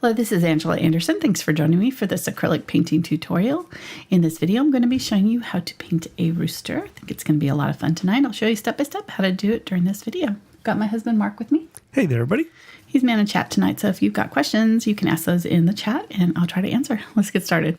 Hello, this is Angela Anderson. Thanks for joining me for this acrylic painting tutorial. In this video, I'm going to be showing you how to paint a rooster. I think it's going to be a lot of fun tonight. I'll show you step by step how to do it during this video. Got my husband Mark with me. Hey there, everybody. He's man in chat tonight, so if you've got questions, you can ask those in the chat and I'll try to answer. Let's get started.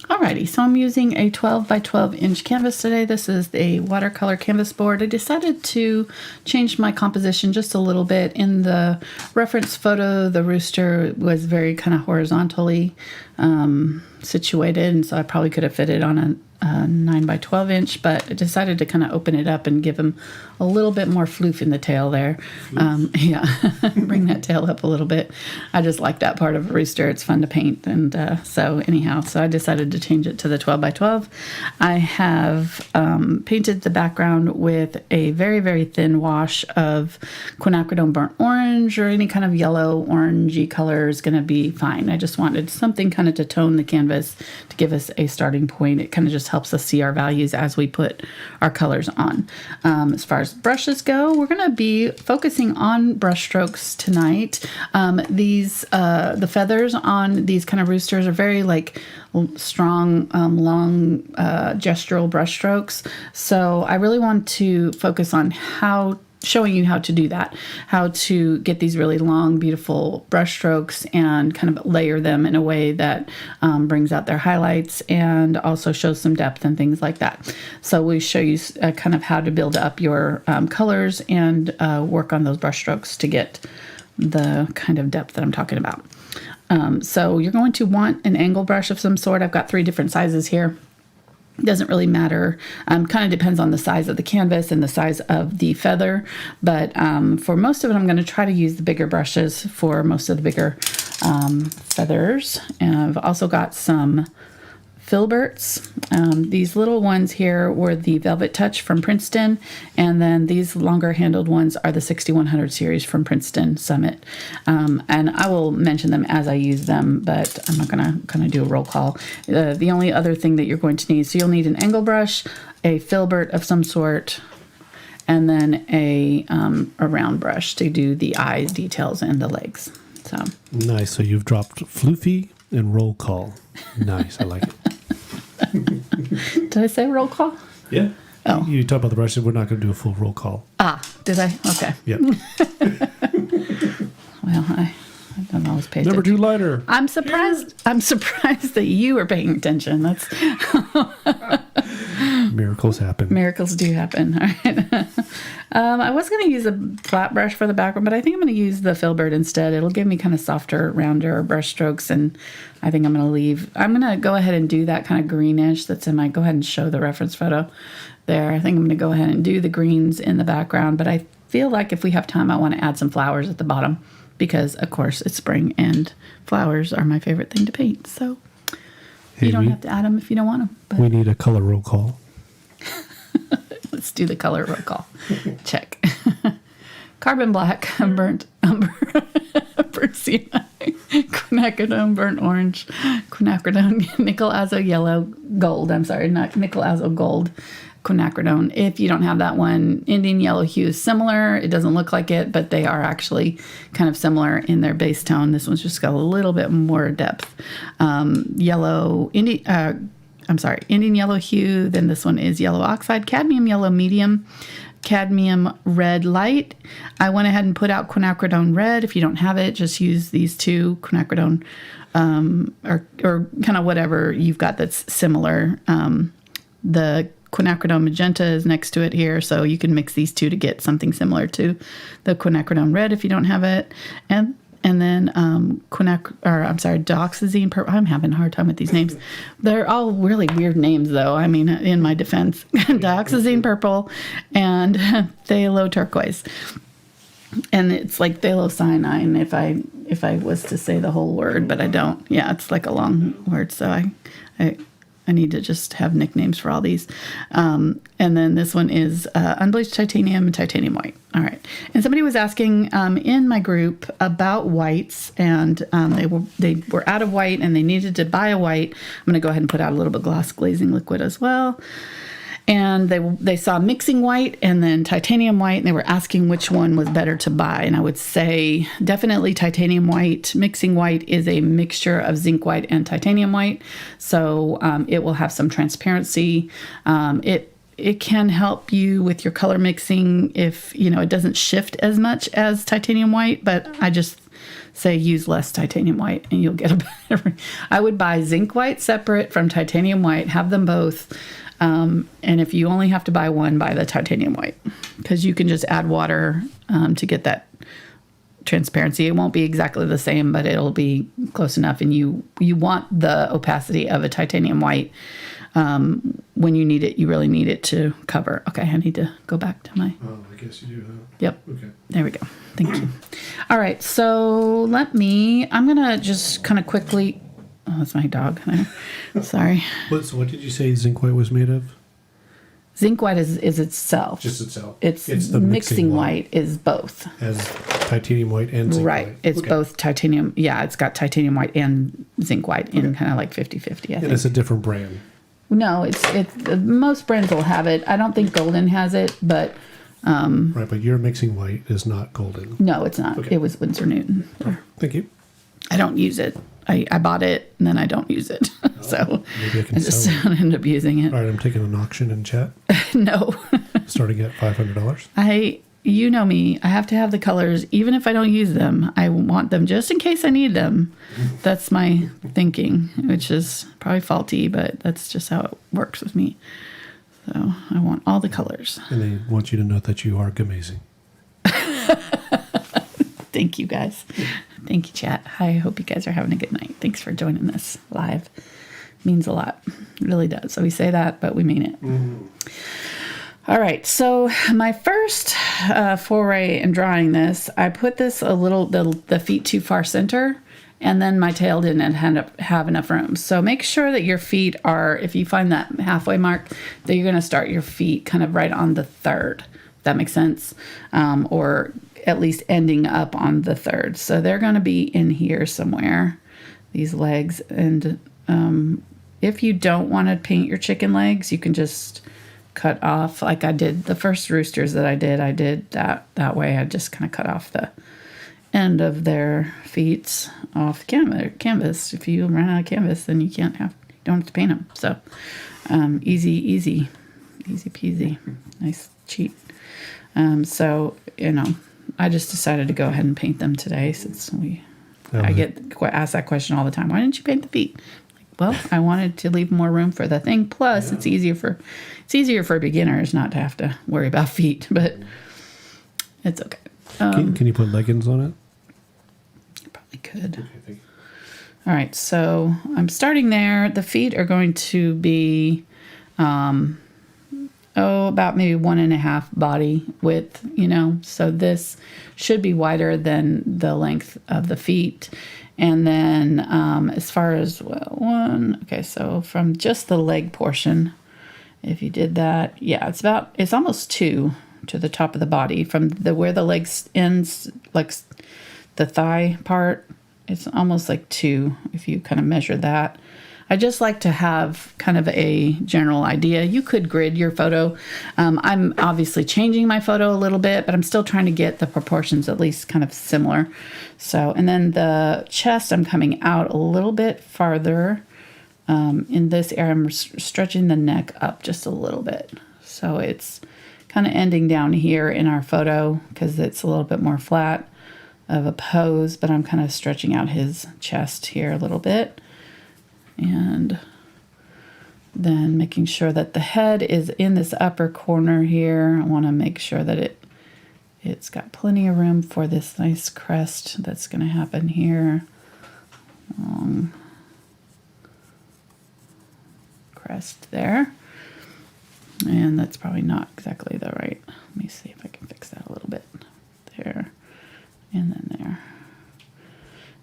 Alrighty, so I'm using a 12 by 12 inch canvas today. This is a watercolor canvas board. I decided to change my composition just a little bit. In the reference photo, the rooster was very kind of horizontally situated, and so I probably could have fit it on a 9 by 12 inch, but I decided to kind of open it up and give him a little bit more floof in the tail there. Yeah, bring that tail up a little bit. I just like that part of a rooster. It's fun to paint, and so I decided to change it to the 12 by 12. I have painted the background with a very, very thin wash of Quinacridone burnt orange, or any kind of yellow orangey color is going to be fine. I just wanted something kind of to tone the canvas to give us a starting point. It kind of just helps us see our values as we put our colors on. As far as brushes go, we're going to be focusing on brush strokes tonight. The feathers on these kind of roosters are very like strong, long gestural brush strokes. So I really want to focus on showing you how to do that, how to get these really long, beautiful brush strokes and kind of layer them in a way that brings out their highlights and also shows some depth and things like that. So we show you kind of how to build up your colors and work on those brush strokes to get the kind of depth that I'm talking about. So you're going to want an angle brush of some sort. I've got 3 different sizes here. Doesn't really matter. Kind of depends on the size of the canvas and the size of the feather. But for most of it, I'm going to try to use the bigger brushes for most of the bigger feathers. And I've also got some Filberts. These little ones here were the Velvet Touch from Princeton, and then these longer handled ones are the 6100 series from Princeton Summit. And I will mention them as I use them, but I'm not going to do a roll call. The only other thing that you're going to need, so you'll need an angle brush, a Filbert of some sort, and then a round brush to do the eyes details and the legs. So nice. So you've dropped floofy and roll call. Nice. I like it. Did I say roll call? Yeah. Oh. You talk about the brushes. We're not going to do a full roll call. Ah, did I? Okay. Yep. Well, I don't always pay attention. Number 2 lighter. I'm surprised. I'm surprised that you are paying attention. That's Miracles happen. Miracles do happen. All right. I was going to use a flat brush for the background, but I think I'm going to use the Filbert instead. It'll give me kind of softer, rounder brush strokes, and I think I'm going to go ahead and do that kind of greenish that's in my, go ahead and show the reference photo there. I think I'm going to go ahead and do the greens in the background, but I feel like if we have time, I want to add some flowers at the bottom because, of course, it's spring and flowers are my favorite thing to paint. So you don't have to add them if you don't want them. But we need a color roll call. Let's do the color roll call. Check. Carbon black, burnt umber, burnt sienna, quinacridone burnt orange, quinacridone nickel azo yellow gold. I'm sorry, not nickel azo gold. Quinacridone. If you don't have that one, Indian yellow hue is similar. It doesn't look like it, but they are actually kind of similar in their base tone. This one's just got a little bit more depth. Indian yellow hue. Then this one is yellow oxide, cadmium yellow medium, cadmium red light. I went ahead and put out Quinacridone Red. If you don't have it, just use these 2, Quinacridone, or kind of whatever you've got that's similar. The Quinacridone Magenta is next to it here, so you can mix these 2 to get something similar to the Quinacridone Red if you don't have it. And then Dioxazine Purple. I'm having a hard time with these names. They're all really weird names, though. I mean, in my defense, Dioxazine Purple and Phthalo Turquois. And it's like phthalocyanine if I was to say the whole word, but I don't. Yeah, it's like a long word, so I I need to just have nicknames for all these. And then this one is Unbleached Titanium and Titanium White. All right. And somebody was asking in my group about whites, and they were out of white and they needed to buy a white. I'm going to go ahead and put out a little bit of gloss glazing liquid as well. And they saw mixing white and then titanium white, and they were asking which one was better to buy. And I would say definitely titanium white. Mixing white is a mixture of zinc white and titanium white, so it will have some transparency. It can help you with your color mixing if it doesn't shift as much as titanium white, but I just say use less titanium white and you'll get a better. I would buy zinc white separate from titanium white, have them both. And if you only have to buy one, buy the titanium white, because you can just add water to get that transparency. It won't be exactly the same, but it'll be close enough. And you want the opacity of a titanium white when you need it. You really need it to cover. Okay, I need to go back to my... Oh, I guess you do, huh? Yep. Okay. There we go. Thank you. All right, so I'm going to just kind of quickly... Oh, that's my dog there. Sorry. So what did you say zinc white was made of? Zinc white is itself. Just itself. It's the mixing white is both. As titanium white and zinc right. white. It's both titanium. Yeah, it's got titanium white and zinc white in kind of like 50-50, I think. And it's a different brand. No, it's most brands will have it. I don't think Golden has it, but... right, but your mixing white is not Golden. No, it's not. Okay. It was Winsor Newton. Oh, thank you. I don't use it. I bought it and then I don't use it. So maybe I can I just sell it. end up using it. All right, I'm taking an auction in chat. No. Starting at $500. You know me. I have to have the colors, even if I don't use them. I want them just in case I need them. That's my thinking, which is probably faulty, but that's just how it works with me. So I want all the colors. And they want you to know that you are amazing. Thank you, guys. Thank you, chat. I hope you guys are having a good night. Thanks for joining this live. It means a lot. It really does. So we say that, but we mean it. Mm. All right. So my first foray in drawing this, I put this a little, the feet too far center, and then my tail didn't have enough room. So make sure that your feet are, if you find that halfway mark, that you're going to start your feet kind of right on the third. If that makes sense. Or at least ending up on the third. So they're going to be in here somewhere, these legs. And if you don't want to paint your chicken legs, you can just cut off, like I did the first roosters that I did that way. I just kind of cut off the end of their feet off canvas. If you run out of canvas, then you don't have to paint them. So easy peasy. Nice cheat. So, I just decided to go ahead and paint them today since I get asked that question all the time. Why didn't you paint the feet? Well, I wanted to leave more room for the thing. Plus, it's easier for beginners not to have to worry about feet, but it's okay. Can you put leggings on it? I probably could. Okay, thank you. All right, so I'm starting there. The feet are going to be about maybe 1.5 body width, so this should be wider than the length of the feet. And then as far as so from just the leg portion, if you did that, it's almost 2 to the top of the body from where the legs ends, like the thigh part, it's almost like 2 if you kind of measure that. I just like to have kind of a general idea. You could grid your photo. I'm obviously changing my photo a little bit, but I'm still trying to get the proportions at least kind of similar. So, and then the chest, I'm coming out a little bit farther. In this area, I'm stretching the neck up just a little bit. So it's kind of ending down here in our photo because it's a little bit more flat of a pose, but I'm kind of stretching out his chest here a little bit. And then making sure that the head is in this upper corner here. I want to make sure that it's got plenty of room for this nice crest that's going to happen here. Crest there. And that's probably not exactly the right. Let me see if I can fix that a little bit. There. And then there.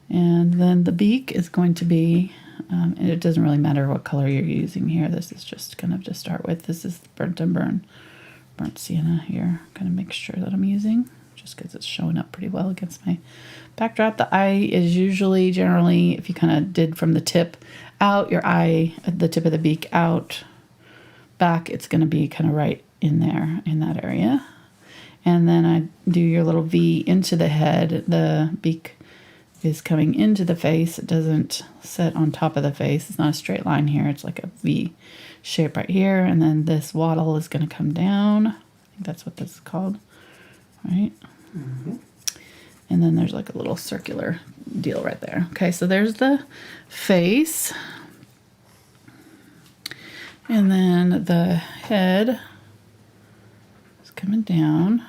And then the beak is going to be And it doesn't really matter what color you're using here. This is just kind of to start with. This is burnt sienna here, kind of mixture that I'm using, just because it's showing up pretty well against my backdrop. The eye is usually, generally, if you kind of did from the tip out, your eye, the tip of the beak out, back, it's going to be kind of right in there, in that area. And then I do your little V into the head. The beak is coming into the face. It doesn't sit on top of the face. It's not a straight line here. It's like a V shape right here. And then this wattle is going to come down. I think that's what this is called, right? Mm-hmm. And then there's like a little circular deal right there. Okay, so there's the face. And then the head is coming down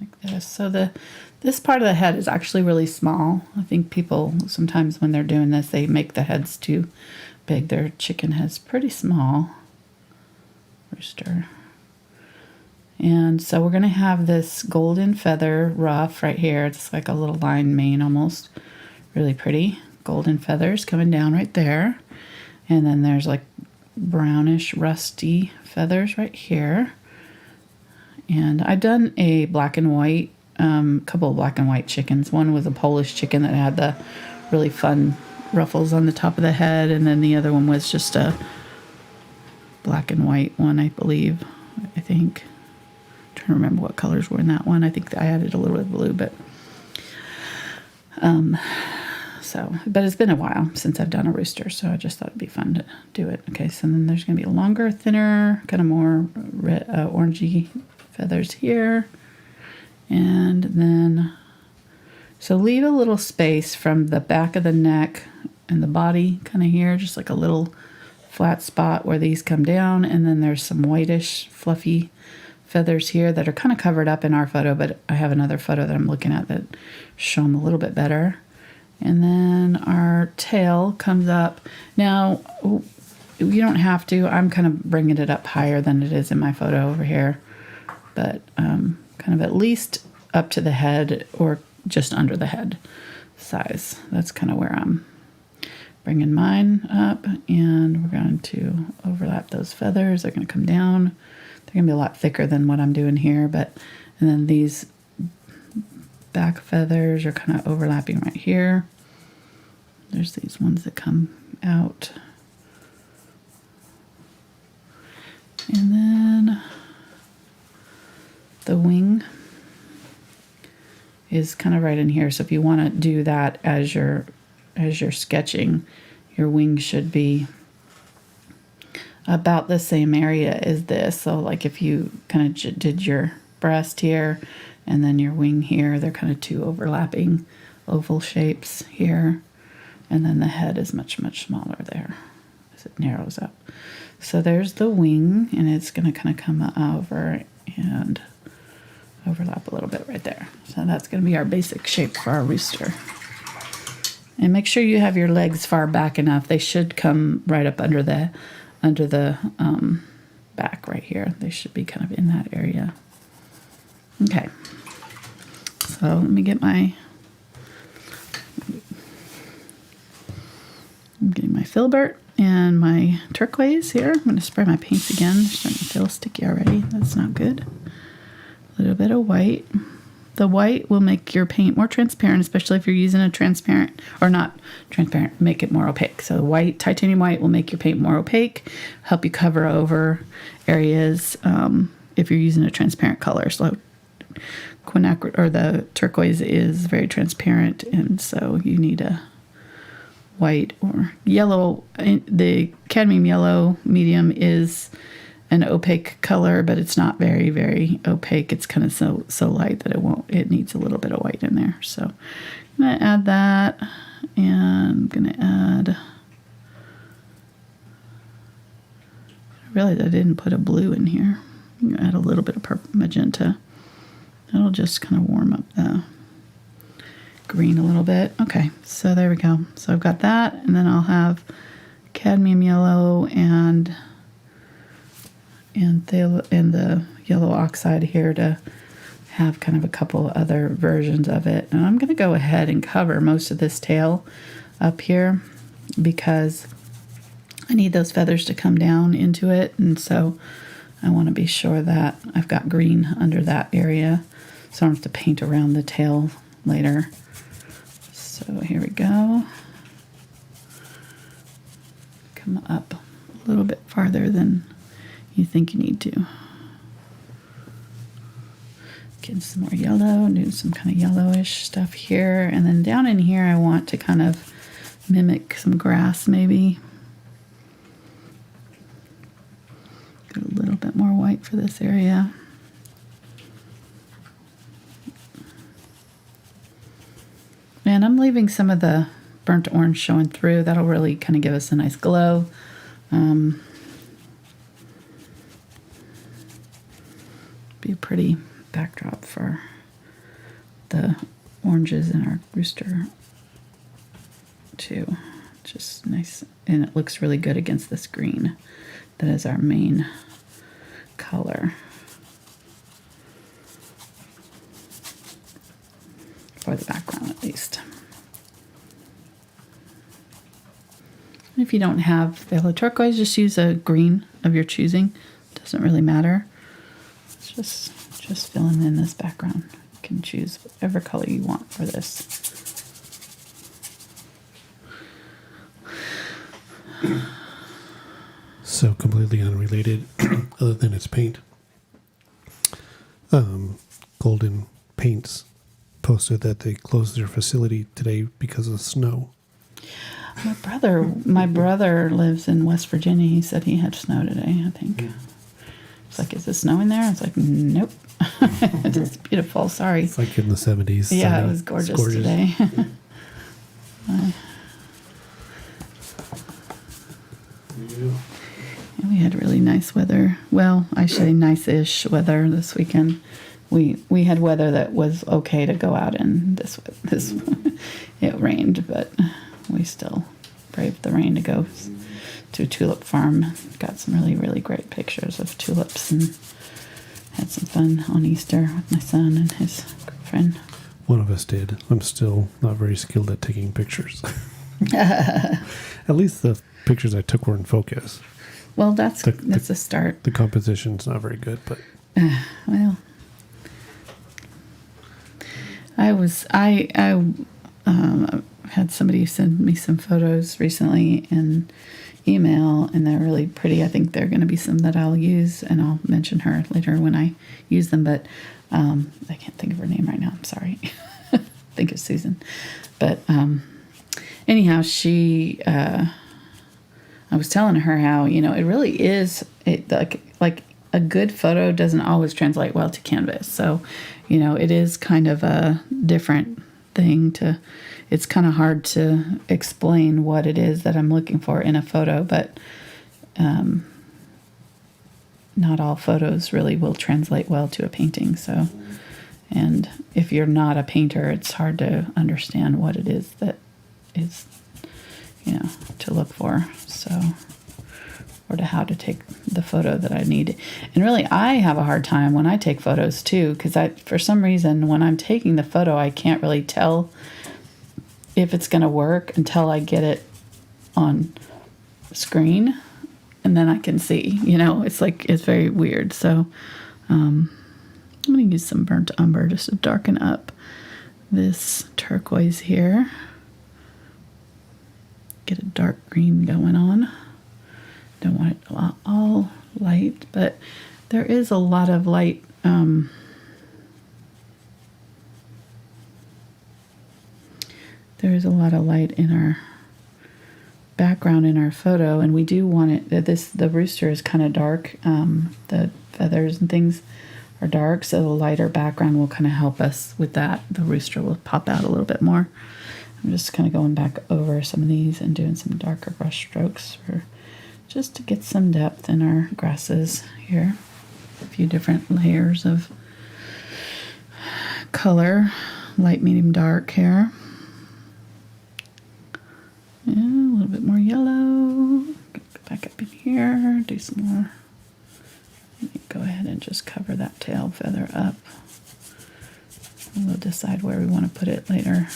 like this. So this part of the head is actually really small. I think people sometimes when they're doing this, they make the heads too big. Their chicken head's pretty small. Rooster. And so we're going to have this golden feather ruff right here. It's like a little line mane almost. Really pretty. Golden feathers coming down right there. And then there's like brownish rusty feathers right here. And I've done a black and white, couple of black and white chickens. One was a Polish chicken that had the really fun ruffles on the top of the head, and then the other one was just a black and white one, I believe. I think. I'm trying to remember what colors were in that one. I think I added a little bit of blue, but but it's been a while since I've done a rooster, so I just thought it'd be fun to do it. Okay, so then there's going to be a longer, thinner, kind of more red, orangey feathers here. And then, so leave a little space from the back of the neck and the body kind of here, just like a little flat spot where these come down. And then there's some whitish, fluffy feathers here that are kind of covered up in our photo, but I have another photo that I'm looking at that show them a little bit better. And then our tail comes up. Now, you don't have to. I'm kind of bringing it up higher than it is in my photo over here. But kind of at least up to the head or just under the head size. That's kind of where I'm bringing mine up. And we're going to overlap those feathers. They're going to come down. They're going to be a lot thicker than what I'm doing here. And then these back feathers are kind of overlapping right here. There's these ones that come out. And then the wing is kind of right in here. So if you want to do that as you're sketching, your wing should be about the same area as this. So like if you kind of did your breast here and then your wing here, they're kind of two overlapping oval shapes here. And then the head is much, much smaller there as it narrows up. So there's the wing, and it's going to kind of come over and overlap a little bit right there. So that's going to be our basic shape for our rooster. And make sure you have your legs far back enough. They should come right up under the back right here. They should be kind of in that area. Okay. So let me get I'm getting my Filbert and my turquoise here. I'm going to spray my paints again. They're starting to feel sticky already. That's not good. A little bit of white. The white will make your paint more transparent, especially if you're using a transparent, or not transparent, make it more opaque. So white, titanium white will make your paint more opaque, help you cover over areas if you're using a transparent color. So Quinacridone, or the turquoise, is very transparent, and so you need a white or yellow. The cadmium yellow medium is an opaque color, but it's not very, very opaque. It's kind of so light that it needs a little bit of white in there. So I'm going to add that, and I'm going to add, I realized I didn't put a blue in here. I'm going to add a little bit of purple magenta. That'll just kind of warm up the green a little bit. Okay, so there we go. So I've got that, and then I'll have cadmium yellow and the yellow oxide here to have kind of a couple other versions of it. And I'm going to go ahead and cover most of this tail up here because I need those feathers to come down into it, and so I want to be sure that I've got green under that area so I don't have to paint around the tail later. So here we go. Come up a little bit farther than you think you need to. Get some more yellow, do some kind of yellowish stuff here, and then down in here I want to kind of mimic some grass maybe. Get a little bit more white for this area. And I'm leaving some of the burnt orange showing through. That'll really kind of give us a nice glow. Be a pretty backdrop for the oranges in our rooster too. Just nice, and it looks really good against this green. That is our main color for the background, at least. If you don't have Phthalo Turquois, just use a green of your choosing. Doesn't really matter. It's just filling in this background. You can choose whatever color you want for this. So completely unrelated, other than its paint. Golden Paints posted that they closed their facility today because of snow. My brother lives in West Virginia. He said he had snow today, I think. It's like, is it snowing there? It's like, nope. It's beautiful. Sorry. It's like in the 70s. Yeah, sunny. it was gorgeous today. We had really nice weather. Well, I say nice-ish weather this weekend. We had weather that was okay to go out in. This it rained, but we still braved the rain to go to a tulip farm. Got some really, really great pictures of tulips and had some fun on Easter with my son and his girlfriend. One of us did. I'm still not very skilled at taking pictures. At least the pictures I took were in focus. Well, that's a start. The composition's not very good, but well, I had somebody send me some photos recently in email, and they're really pretty. I think they're going to be some that I'll use, and I'll mention her later when I use them. But I can't think of her name right now. I'm sorry. I think it's Susan. But anyhow, she. I was telling her how, it really is, like a good photo doesn't always translate well to canvas. So, it is kind of a different thing it's kind of hard to explain what it is that I'm looking for in a photo, but not all photos really will translate well to a painting. So, and if you're not a painter, it's hard to understand what it is that is to look for, or to how to take the photo that I need. And really, I have a hard time when I take photos too, because for some reason, when I'm taking the photo, I can't really tell if it's going to work until I get it on screen, and then I can see, it's very weird. So I'm going to use some burnt umber just to darken up this turquoise here. Get a dark green going on. Don't want it all light, but there is a lot of light. There is a lot of light in our background in our photo, and we do want it. The rooster is kind of dark. The feathers and things are dark, so the lighter background will kind of help us with that. The rooster will pop out a little bit more. I'm just kind of going back over some of these and doing some darker brush strokes just to get some depth in our grasses here. A few different layers of color, light, medium, dark here. Yeah, a little bit more yellow. Go back up in here, do some more. Go ahead and just cover that tail feather up. We'll decide where we want to put it later.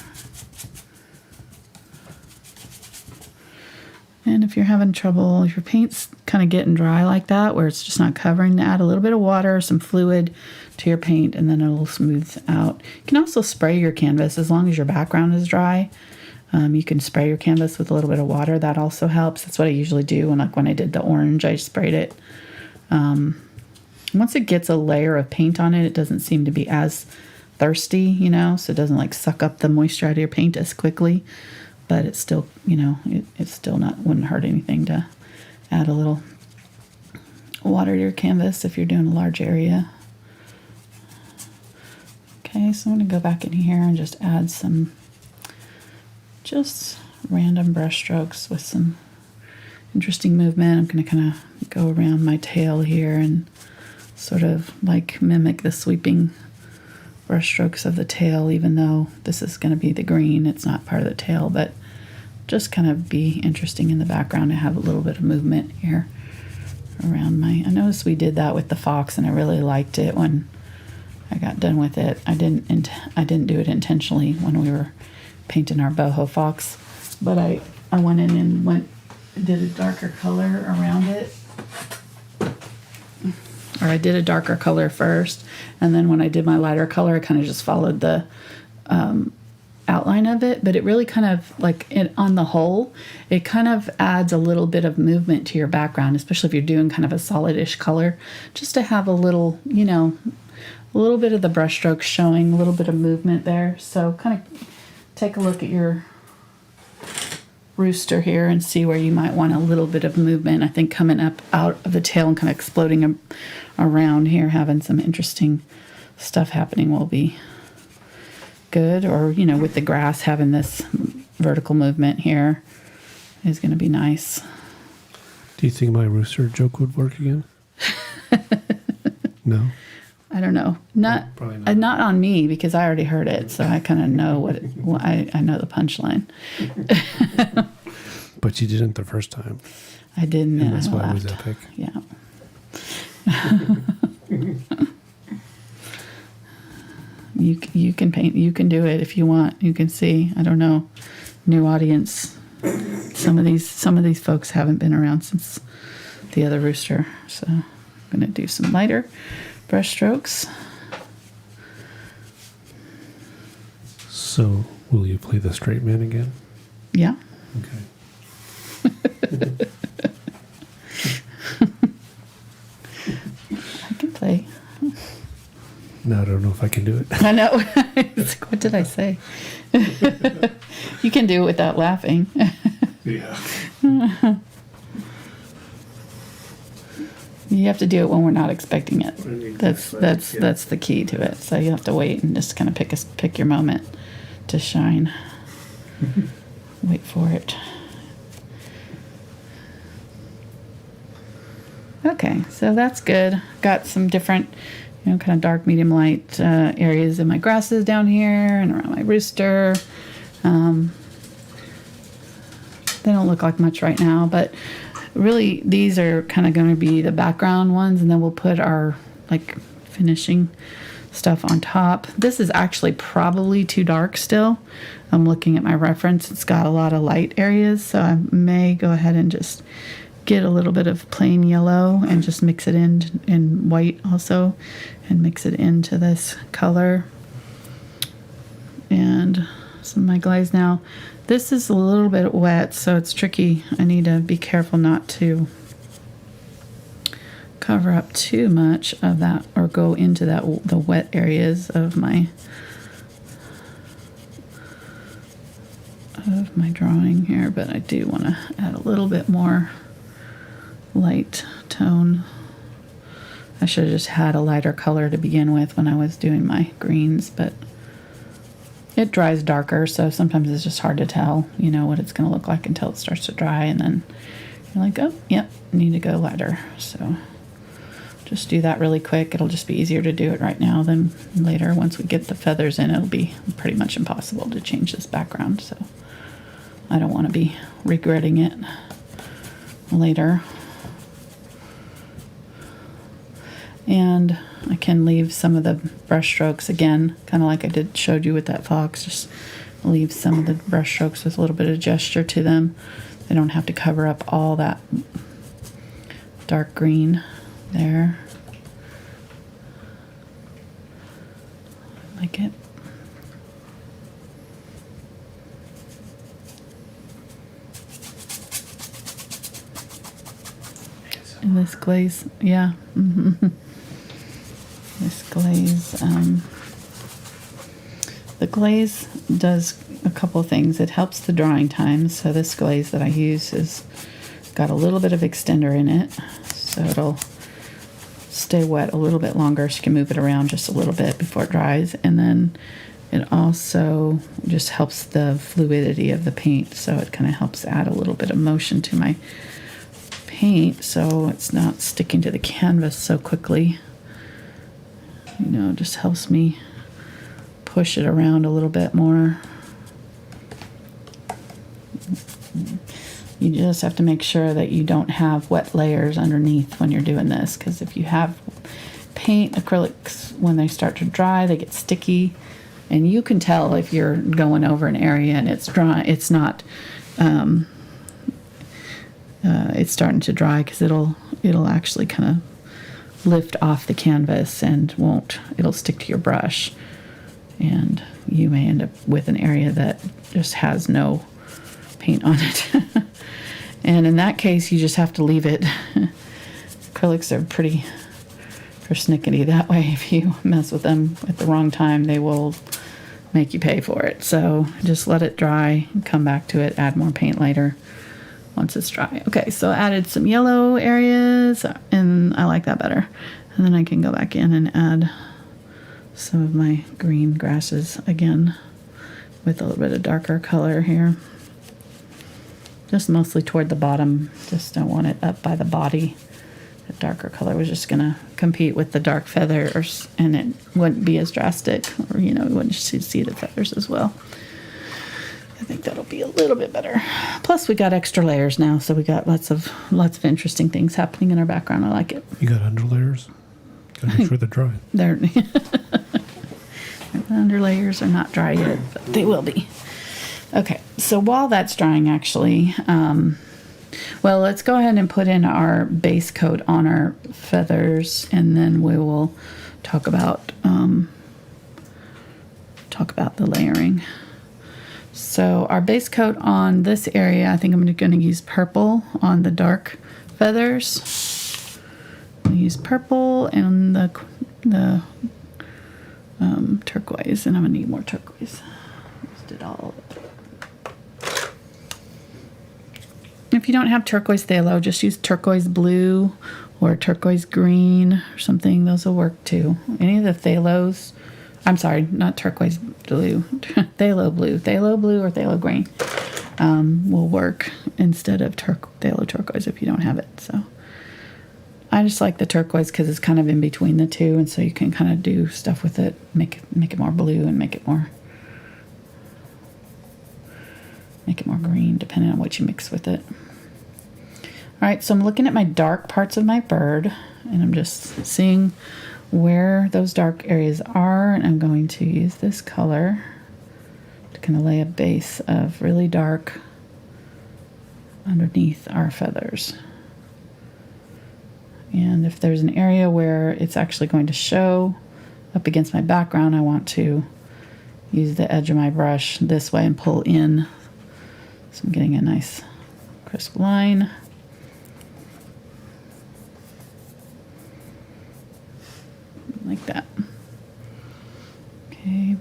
And if you're having trouble, if your paint's kind of getting dry like that, where it's just not covering, add a little bit of water, some fluid to your paint, and then it'll smooth out. You can also spray your canvas as long as your background is dry. You can spray your canvas with a little bit of water. That also helps. That's what I usually do when I did the orange, I sprayed it. Once it gets a layer of paint on it, it doesn't seem to be as thirsty, you know, so it doesn't like suck up the moisture out of your paint as quickly. But it's still, you know, it's still wouldn't hurt anything to add a little water to your canvas if you're doing a large area. Okay, so I'm going to go back in here and just add some just random brush strokes with some interesting movement. I'm going to kind of go around my tail here and sort of like mimic the sweeping brush strokes of the tail, even though this is going to be the green. It's not part of the tail, but just kind of be interesting in the background and have a little bit of movement here around I noticed we did that with the fox, and I really liked it when I got done with it. I didn't do it intentionally when we were painting our boho fox, but I went in and did a darker color around it. Or I did a darker color first, and then when I did my lighter color, I kind of just followed the outline of it. But it really kind of, like, on the whole, it kind of adds a little bit of movement to your background, especially if you're doing kind of a solid-ish color, just to have a little, you know, a little bit of the brush strokes showing, a little bit of movement there. So kind of take a look at your rooster here and see where you might want a little bit of movement. I think coming up out of the tail and kind of exploding around here, having some interesting stuff happening will be good. Or, you know, with the grass, having this vertical movement here is going to be nice. Do you think my rooster joke would work again? No? I don't know. Not on me, because I already heard it, so I kind of know I know the punchline. But you didn't the first time. I didn't. And that's why it was epic. Yeah. You can paint. You can do it if you want. You can see. I don't know. New audience. Some of these folks haven't been around since the other rooster, so I'm gonna do some lighter brush strokes. So, will you play the straight man again? Yeah. Okay. I can play. No, I don't know if I can do it. I know. It's like, what did I say? You can do it without laughing. Yeah. You have to do it when we're not expecting it. That's the key to it. So you have to wait and just kind of pick your moment to shine. Wait for it. Okay, so that's good. Got some different, you know, kind of dark, medium, light areas in my grasses down here and around my rooster. They don't look like much right now, but really these are kind of going to be the background ones, and then we'll put our like finishing stuff on top. This is actually probably too dark still. I'm looking at my reference. It's got a lot of light areas, so I may go ahead and just get a little bit of plain yellow and just mix it in white also, and mix it into this color. And some of my glaze now. This is a little bit wet, so it's tricky. I need to be careful not to cover up too much of that or go into the wet areas of my drawing here, but I do want to add a little bit more light tone. I should have just had a lighter color to begin with when I was doing my greens, but it dries darker, so sometimes it's just hard to tell, you know, what it's going to look like until it starts to dry, and then you're like, oh, yep, need to go lighter. So just do that really quick. It'll just be easier to do it right now than later. Once we get the feathers in, it'll be pretty much impossible to change this background, so I don't want to be regretting it later. And I can leave some of the brush strokes again, kind of like I showed you with that fox. Just leave some of the brush strokes with a little bit of gesture to them. I don't have to cover up all that dark green there. Like it. And this glaze, yeah. This glaze, the glaze does a couple of things. It helps the drying time. So this glaze that I use has got a little bit of extender in it, so it'll stay wet a little bit longer, so you can move it around just a little bit before it dries. And then it also just helps the fluidity of the paint, so it kind of helps add a little bit of motion to my paint so it's not sticking to the canvas so quickly. You know, it just helps me push it around a little bit more. You just have to make sure that you don't have wet layers underneath when you're doing this, because if you have paint, acrylics, when they start to dry, they get sticky, and you can tell if you're going over an area and it's dry, it's not, it's starting to dry, because it'll actually kind of lift off the canvas and it'll stick to your brush, and you may end up with an area that just has no paint on it. And in that case, you just have to leave it. Acrylics are pretty persnickety that way. If you mess with them at the wrong time, they will make you pay for it. So just let it dry and come back to it, add more paint later once it's dry. Okay, so I added some yellow areas, and I like that better. And then I can go back in and add some of my green grasses again with a little bit of darker color here. Just mostly toward the bottom. Just don't want it up by the body. The darker color was just going to compete with the dark feathers, and it wouldn't be as drastic, or you wouldn't see the feathers as well. I think that'll be a little bit better. Plus, we got extra layers now, so we got lots of interesting things happening in our background. I like it. You got under layers? Gotta make sure they're dry. The under layers are not dry yet, but they will be. Okay, so while that's drying, actually, well, let's go ahead and put in our base coat on our feathers, and then we will talk about the layering. So our base coat on this area, I think I'm going to use purple on the dark feathers. I'm going to use purple and the turquoise, and I'm going to need more turquoise. Just did all of it. If you don't have turquoise phthalo, just use turquoise blue or turquoise green or something. Those will work too. Any of the phthalos, I'm sorry, not turquoise blue, phthalo blue or phthalo green will work instead of phthalo turquoise if you don't have it. So I just like the turquoise because it's kind of in between the two, and so you can kind of do stuff with it, make it more blue and make it more green, depending on what you mix with it. All right, so I'm looking at my dark parts of my bird, and I'm just seeing where those dark areas are, and I'm going to use this color to kind of lay a base of really dark underneath our feathers. And if there's an area where it's actually going to show up against my background, I want to use the edge of my brush this way and pull in. So I'm getting a nice crisp line. Like that. Okay.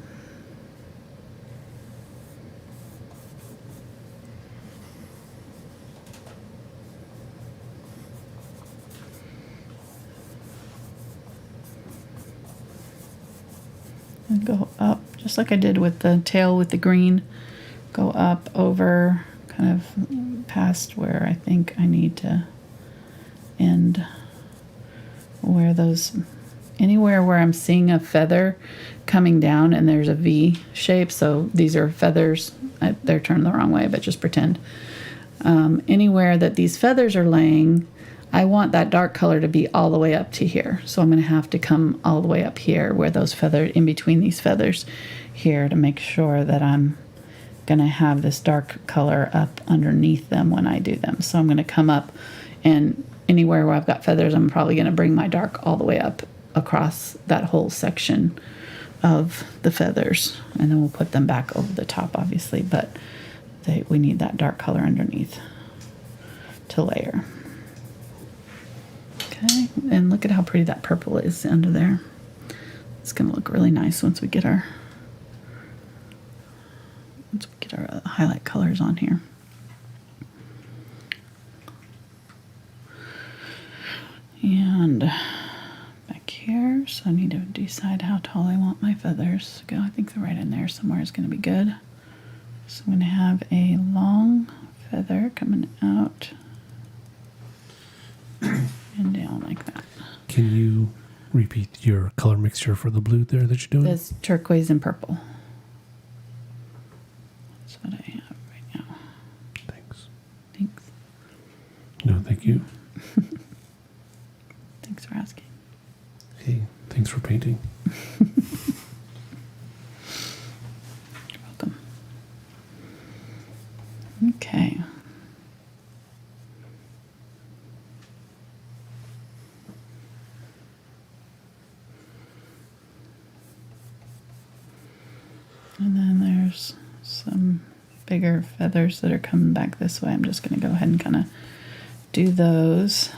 And go up, just like I did with the tail with the green. Go up over, kind of past where I think I need to end, where anywhere where I'm seeing a feather coming down and there's a V shape. So these are feathers. They're turned the wrong way, but just pretend. Anywhere that these feathers are laying, I want that dark color to be all the way up to here. So I'm going to have to come all the way up here where those feathers, in between these feathers here, to make sure that I'm going to have this dark color up underneath them when I do them. So I'm going to come up, and anywhere where I've got feathers, I'm probably going to bring my dark all the way up across that whole section of the feathers, and then we'll put them back over the top, obviously, but we need that dark color underneath to layer. Okay, and look at how pretty that purple is under there. It's going to look really nice once we get our highlight colors on here. And back here, so I need to decide how tall I want my feathers to go. I think they're right in there somewhere is going to be good. So I'm going to have a long feather coming out and down like that. Can you repeat your color mixture for the blue there that you're doing? It's turquoise and purple. That's what I have right now. Thanks. Thanks. No, thank you. Thanks for asking. Hey, thanks for painting. You're welcome. Okay. And then there's some bigger feathers that are coming back this way. I'm just going to go ahead and kind of do those.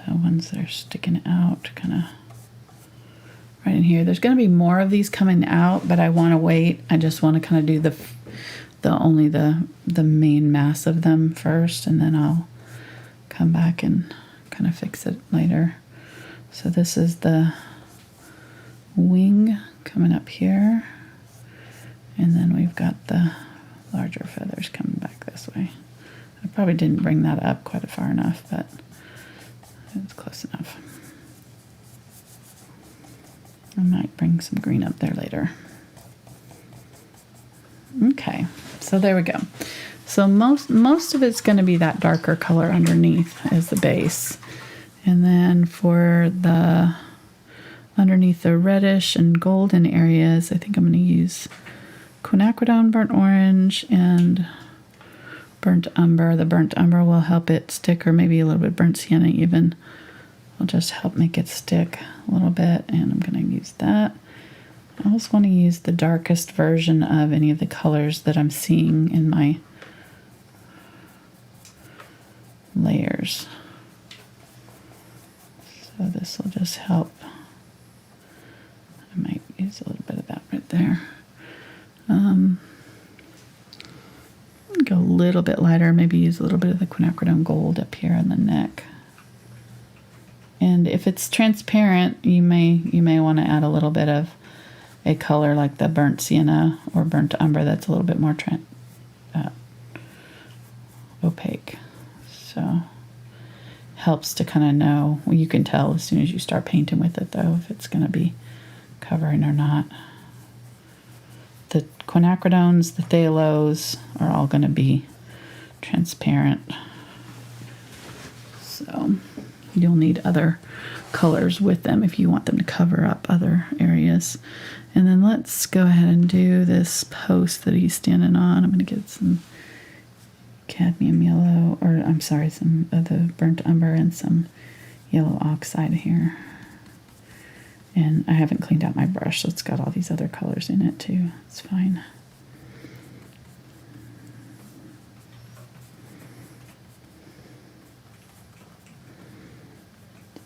The ones that are sticking out kind of right in here. There's going to be more of these coming out, but I want to wait. I just want to kind of do the main mass of them first, and then I'll come back and kind of fix it later. So this is the wing coming up here, and then we've got the larger feathers coming back this way. I probably didn't bring that up quite far enough, but it's close enough. I might bring some green up there later. Okay, so there we go. So most of it's going to be that darker color underneath as the base, and then for the underneath the reddish and golden areas, I think I'm going to use Quinacridone Burnt Orange and Burnt Umber. The Burnt Umber will help it stick, or maybe a little bit Burnt Sienna even. Will just help make it stick a little bit, and I'm going to use that. I also want to use the darkest version of any of the colors that I'm seeing in my layers. So this will just help. I might use a little bit of that right there. Go a little bit lighter, maybe use a little bit of the Quinacridone Gold up here in the neck. And if it's transparent, you may want to add a little bit of a color like the Burnt Sienna or Burnt Umber that's a little bit more opaque. So helps to kind of know. Well, you can tell as soon as you start painting with it, though, if it's going to be covering or not. The quinacridones, the phthalos are all going to be transparent. So you'll need other colors with them if you want them to cover up other areas. And then let's go ahead and do this post that he's standing on. I'm going to get some cadmium yellow, or I'm sorry, some of the burnt umber and some yellow oxide here. And I haven't cleaned out my brush, so it's got all these other colors in it too. It's fine.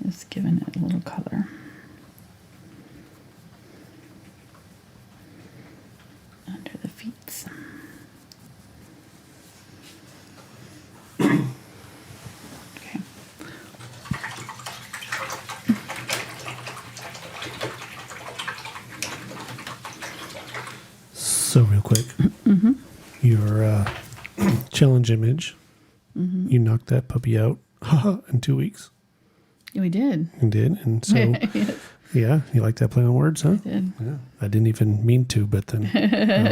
Just giving it a little color. Under the feet. Okay. So real quick, your challenge image, you knocked that puppy out in 2 weeks. We did. You did, and so Yes. yeah, you like that play on words, huh? I did. Yeah, I didn't even mean to, but then I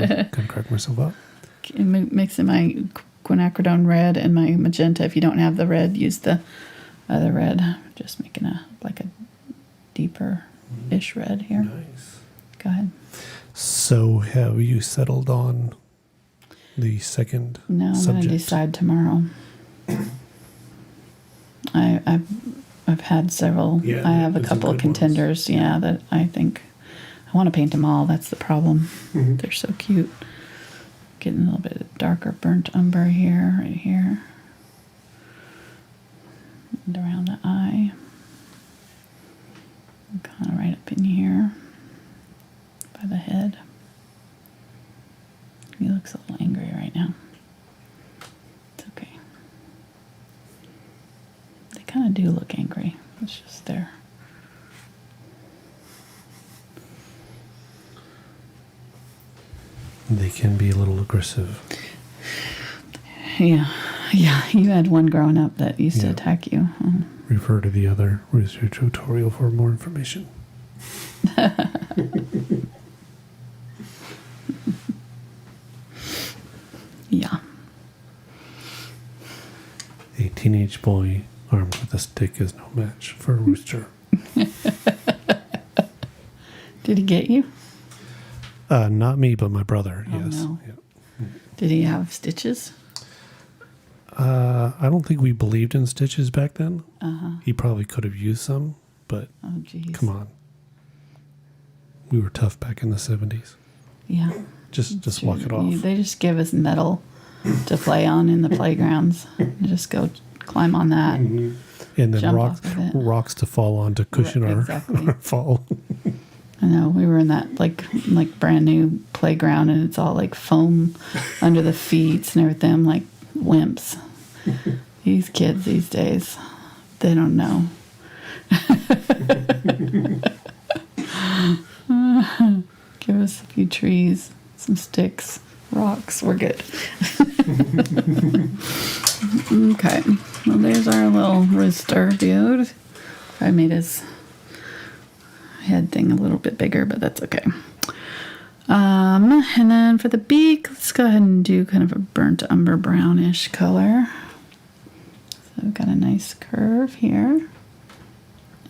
was gonna crack myself up. Mixing my Quinacridone Red and my Magenta. If you don't have the red, use the other red. Just making a deeper-ish red here. Nice. Go ahead. So have you settled on the second No, I'm subject? going to decide tomorrow. I've had several. Yeah, I have a there's some couple of good ones. contenders. Yeah, that I think I want to paint them all. That's the problem. Mhm. They're so cute. Getting a little bit of darker burnt umber here, right here, and around the eye. Kind of right up in here by the head. He looks a little angry right now. It's okay. They kind of do look angry. It's just there. They can be a little aggressive. Yeah. You had one growing up that used to Yeah. attack you. Refer to the other research tutorial for more information. Yeah. A teenage boy armed with a stick is no match for a rooster. Did he get you? Not me, but my brother. Oh, yes. no. Yeah. Did he have stitches? I don't think we believed in stitches back then. Uh-huh. He probably could have used some, but Oh, geez. come on. We were tough back in the 70s. Yeah. Just walk it off. They just give us metal to play on in the playgrounds. You just go climb on that. And then Jump off of it. rocks to fall on to cushion Right, our, exactly. our fall. I know, we were in that like brand new playground, and it's all like foam under the feet and everything. I'm like wimps. These kids these days, they don't know. Give us a few trees, some sticks, rocks. We're good. Okay. Well, there's our little rooster dude. I made his head thing a little bit bigger, but that's okay. And then for the beak, let's go ahead and do kind of a burnt umber brownish color. So we've got a nice curve here.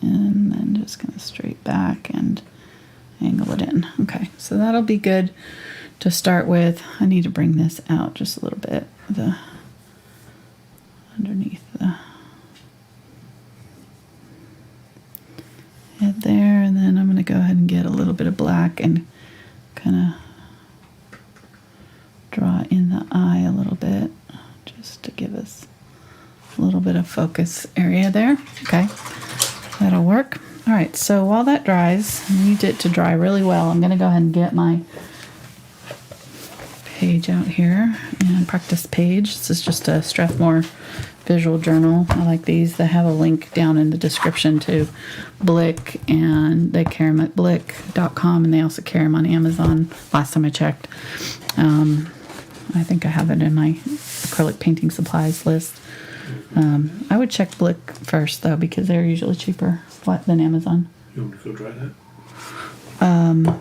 And then just kind of straight back and angle it in. Okay, so that'll be good to start with. I need to bring this out just a little bit. The underneath the head there, and then I'm going to go ahead and get a little bit of black and kind of draw in the eye a little bit just to give us a little bit of focus area there. Okay, that'll work. All right, so while that dries, I need it to dry really well. I'm going to go ahead and get my page out here and practice page. This is just a Strathmore visual journal. I like these. They have a link down in the description to Blick, and they carry them at blick.com, and they also carry them on Amazon last time I checked. I think I have it in my acrylic painting supplies list. I would check Blick first though, because they're usually cheaper than Amazon. You want me to go try that?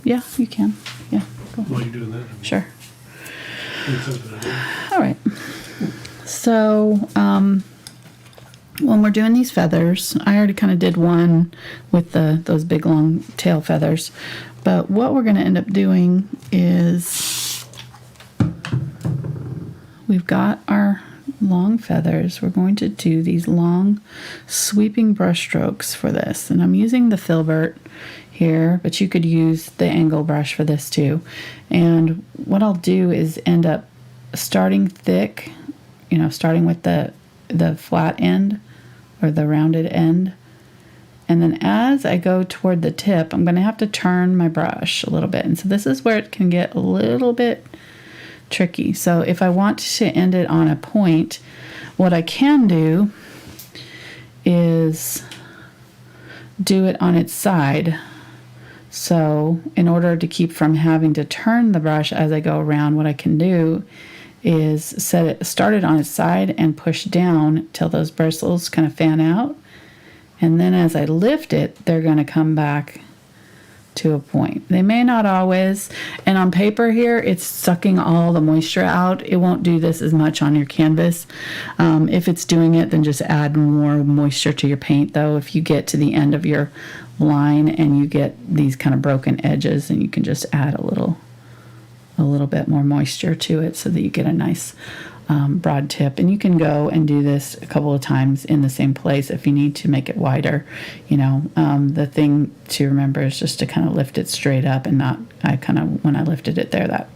Yeah, you can. Yeah, go ahead. While you're doing that, Sure. something I do. All right. So, when we're doing these feathers, I already kind of did one with those big long tail feathers. But what we're going to end up doing is we've got our long feathers. We're going to do these long sweeping brush strokes for this. And I'm using the Filbert here, but you could use the angle brush for this too. And what I'll do is end up starting thick, starting with the flat end or the rounded end. And then as I go toward the tip, I'm going to have to turn my brush a little bit. And so this is where it can get a little bit tricky. So if I want to end it on a point, what I can do is do it on its side. So in order to keep from having to turn the brush as I go around, what I can do is start it on its side and push down till those bristles kind of fan out. And then as I lift it, they're going to come back to a point. They may not always, and on paper here, it's sucking all the moisture out. It won't do this as much on your canvas. If it's doing it, then just add more moisture to your paint, though. If you get to the end of your line and you get these kind of broken edges, and you can just add a little bit more moisture to it so that you get a nice broad tip. And you can go and do this a couple of times in the same place if you need to make it wider. The thing to remember is just to kind of lift it straight up and not, when I lifted it there that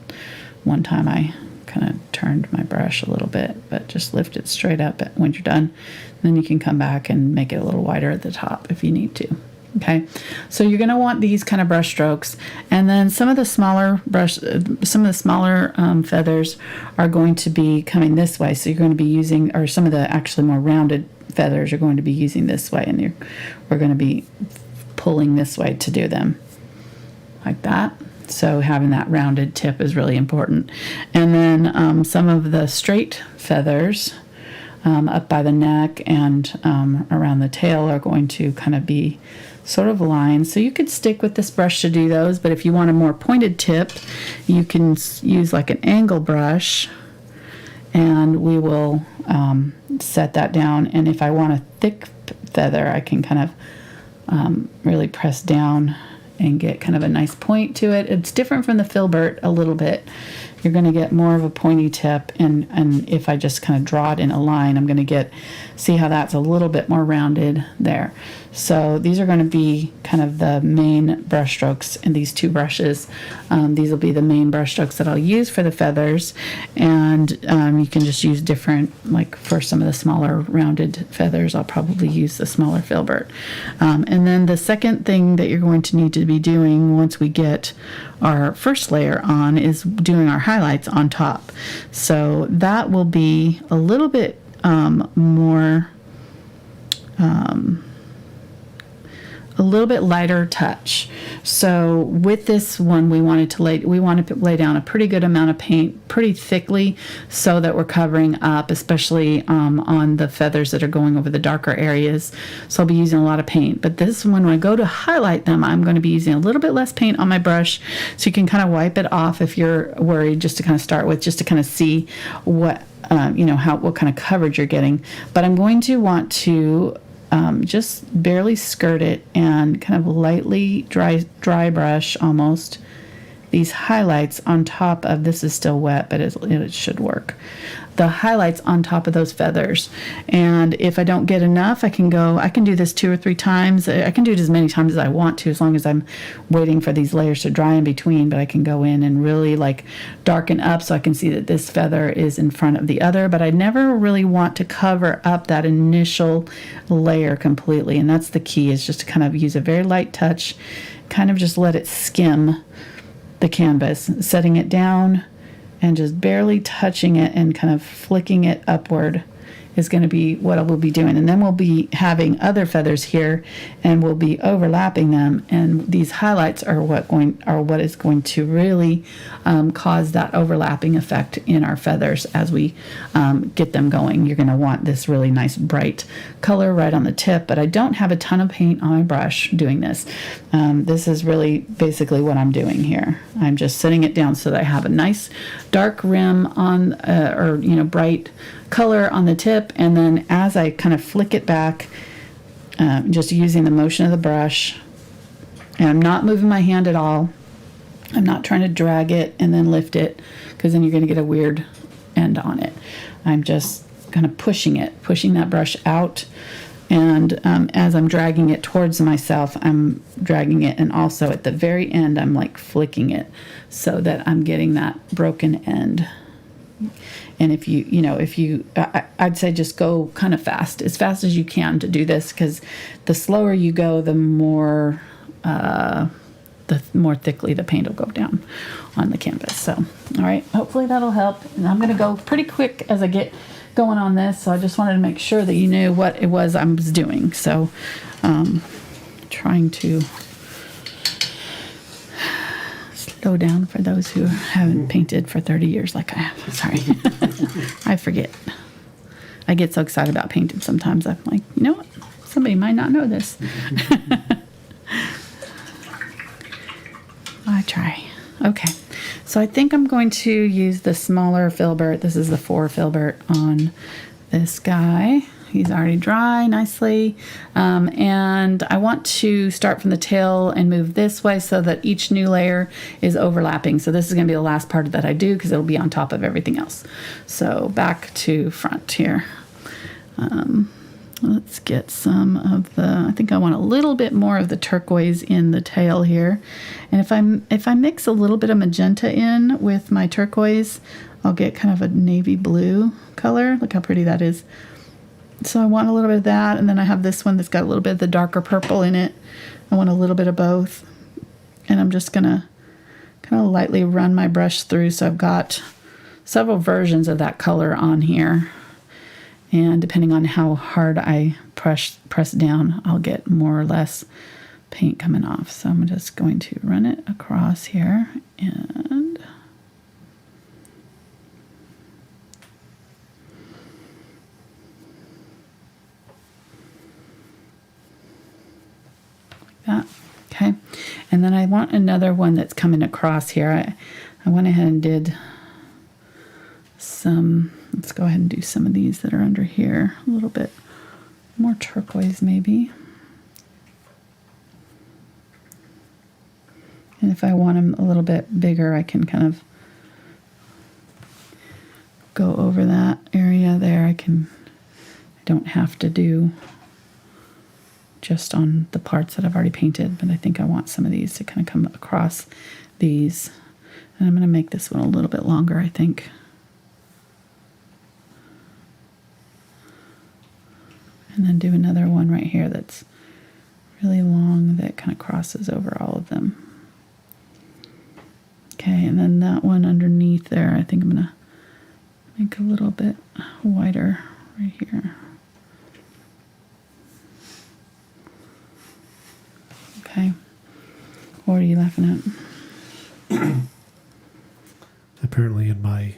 one time, I kind of turned my brush a little bit, but just lift it straight up when you're done. Then you can come back and make it a little wider at the top if you need to. Okay, so you're going to want these kind of brush strokes, and then some of the smaller feathers are going to be coming this way. So you're going to be using, or some of the actually more rounded feathers are going to be using this way, and we're going to be pulling this way to do them, like that. So having that rounded tip is really important. And then some of the straight feathers up by the neck and around the tail are going to kind of be sort of lines. So you could stick with this brush to do those, but if you want a more pointed tip, you can use like an angle brush, and we will set that down. And if I want a thick feather, I can kind of really press down and get kind of a nice point to it. It's different from the Filbert a little bit. You're going to get more of a pointy tip, and if I just kind of draw it in a line, I'm going to see how that's a little bit more rounded there. So these are going to be kind of the main brush strokes in these two brushes. These will be the main brush strokes that I'll use for the feathers, and you can just use different, like for some of the smaller rounded feathers, I'll probably use the smaller Filbert. And then the second thing that you're going to need to be doing once we get our first layer on is doing our highlights on top. So that will be a little bit more a little bit lighter touch. So with this one, we want to lay down a pretty good amount of paint pretty thickly so that we're covering up, especially on the feathers that are going over the darker areas. So I'll be using a lot of paint. But this one, when I go to highlight them, I'm going to be using a little bit less paint on my brush, so you can kind of wipe it off if you're worried, just to kind of start with, just to kind of see what what kind of coverage you're getting. But I'm going to want to just barely skirt it and kind of lightly dry brush almost these highlights on top of, this is still wet, but it should work, the highlights on top of those feathers. And if I don't get enough, I can do this 2 or 3 times. I can do it as many times as I want to, as long as I'm waiting for these layers to dry in between. But I can go in and really like darken up so I can see that this feather is in front of the other. But I never really want to cover up that initial layer completely. And that's the key, is just to kind of use a very light touch, kind of just let it skim the canvas, setting it down and just barely touching it and kind of flicking it upward is going to be what I will be doing. And then we'll be having other feathers here, and we'll be overlapping them. And these highlights are what is going to really cause that overlapping effect in our feathers as we get them going. You're going to want this really nice bright color right on the tip, but I don't have a ton of paint on my brush doing this. This is really basically what I'm doing here. I'm just setting it down so that I have a nice dark rim on, bright color on the tip, and then as I kind of flick it back, just using the motion of the brush, and I'm not moving my hand at all. I'm not trying to drag it and then lift it, because then you're going to get a weird end on it. I'm just kind of pushing that brush out, and as I'm dragging it towards myself, I'm dragging it, and also at the very end I'm like flicking it so that I'm getting that broken end. And I'd say just go kind of fast as you can to do this, because the slower you go, the more thickly the paint will go down on the canvas. So, all right, hopefully that'll help. And I'm going to go pretty quick as I get going on this. So I just wanted to make sure that you knew what it was I was doing. So, trying to slow down for those who haven't painted for 30 years like I have. Sorry. I forget. I get so excited about painting sometimes. I'm like, you know what? Somebody might not know this. I try. Okay. So I think I'm going to use the smaller Filbert. This is the 4 Filbert on this guy He's already dry nicely. And I want to start from the tail and move this way so that each new layer is overlapping. So this is going to be the last part that I do because it'll be on top of everything else. So back to front here. Let's get some of the, I think I want a little bit more of the turquoise in the tail here. And if I mix a little bit of magenta in with my turquoise, I'll get kind of a navy blue color. Look how pretty that is. So I want a little bit of that, and then I have this one that's got a little bit of the darker purple in it. I want a little bit of both. And I'm just gonna kind of lightly run my brush through, so I've got several versions of that color on here. And depending on how hard I press down, I'll get more or less paint coming off. So I'm just going to run it across here and that. Okay, and then I want another one that's coming across here. I went ahead and did some, let's go ahead and do some of these that are under here, a little bit more turquoise maybe. And if I want them a little bit bigger, I can kind of go over that area there. I don't have to do just on the parts that I've already painted, but I think I want some of these to kind of come across these. And I'm going to make this one a little bit longer, I think. And then do another one right here that's really long that kind of crosses over all of them. Okay, and then that one underneath there, I think I'm going to make a little bit wider right here. Okay. What are you laughing at? Apparently in my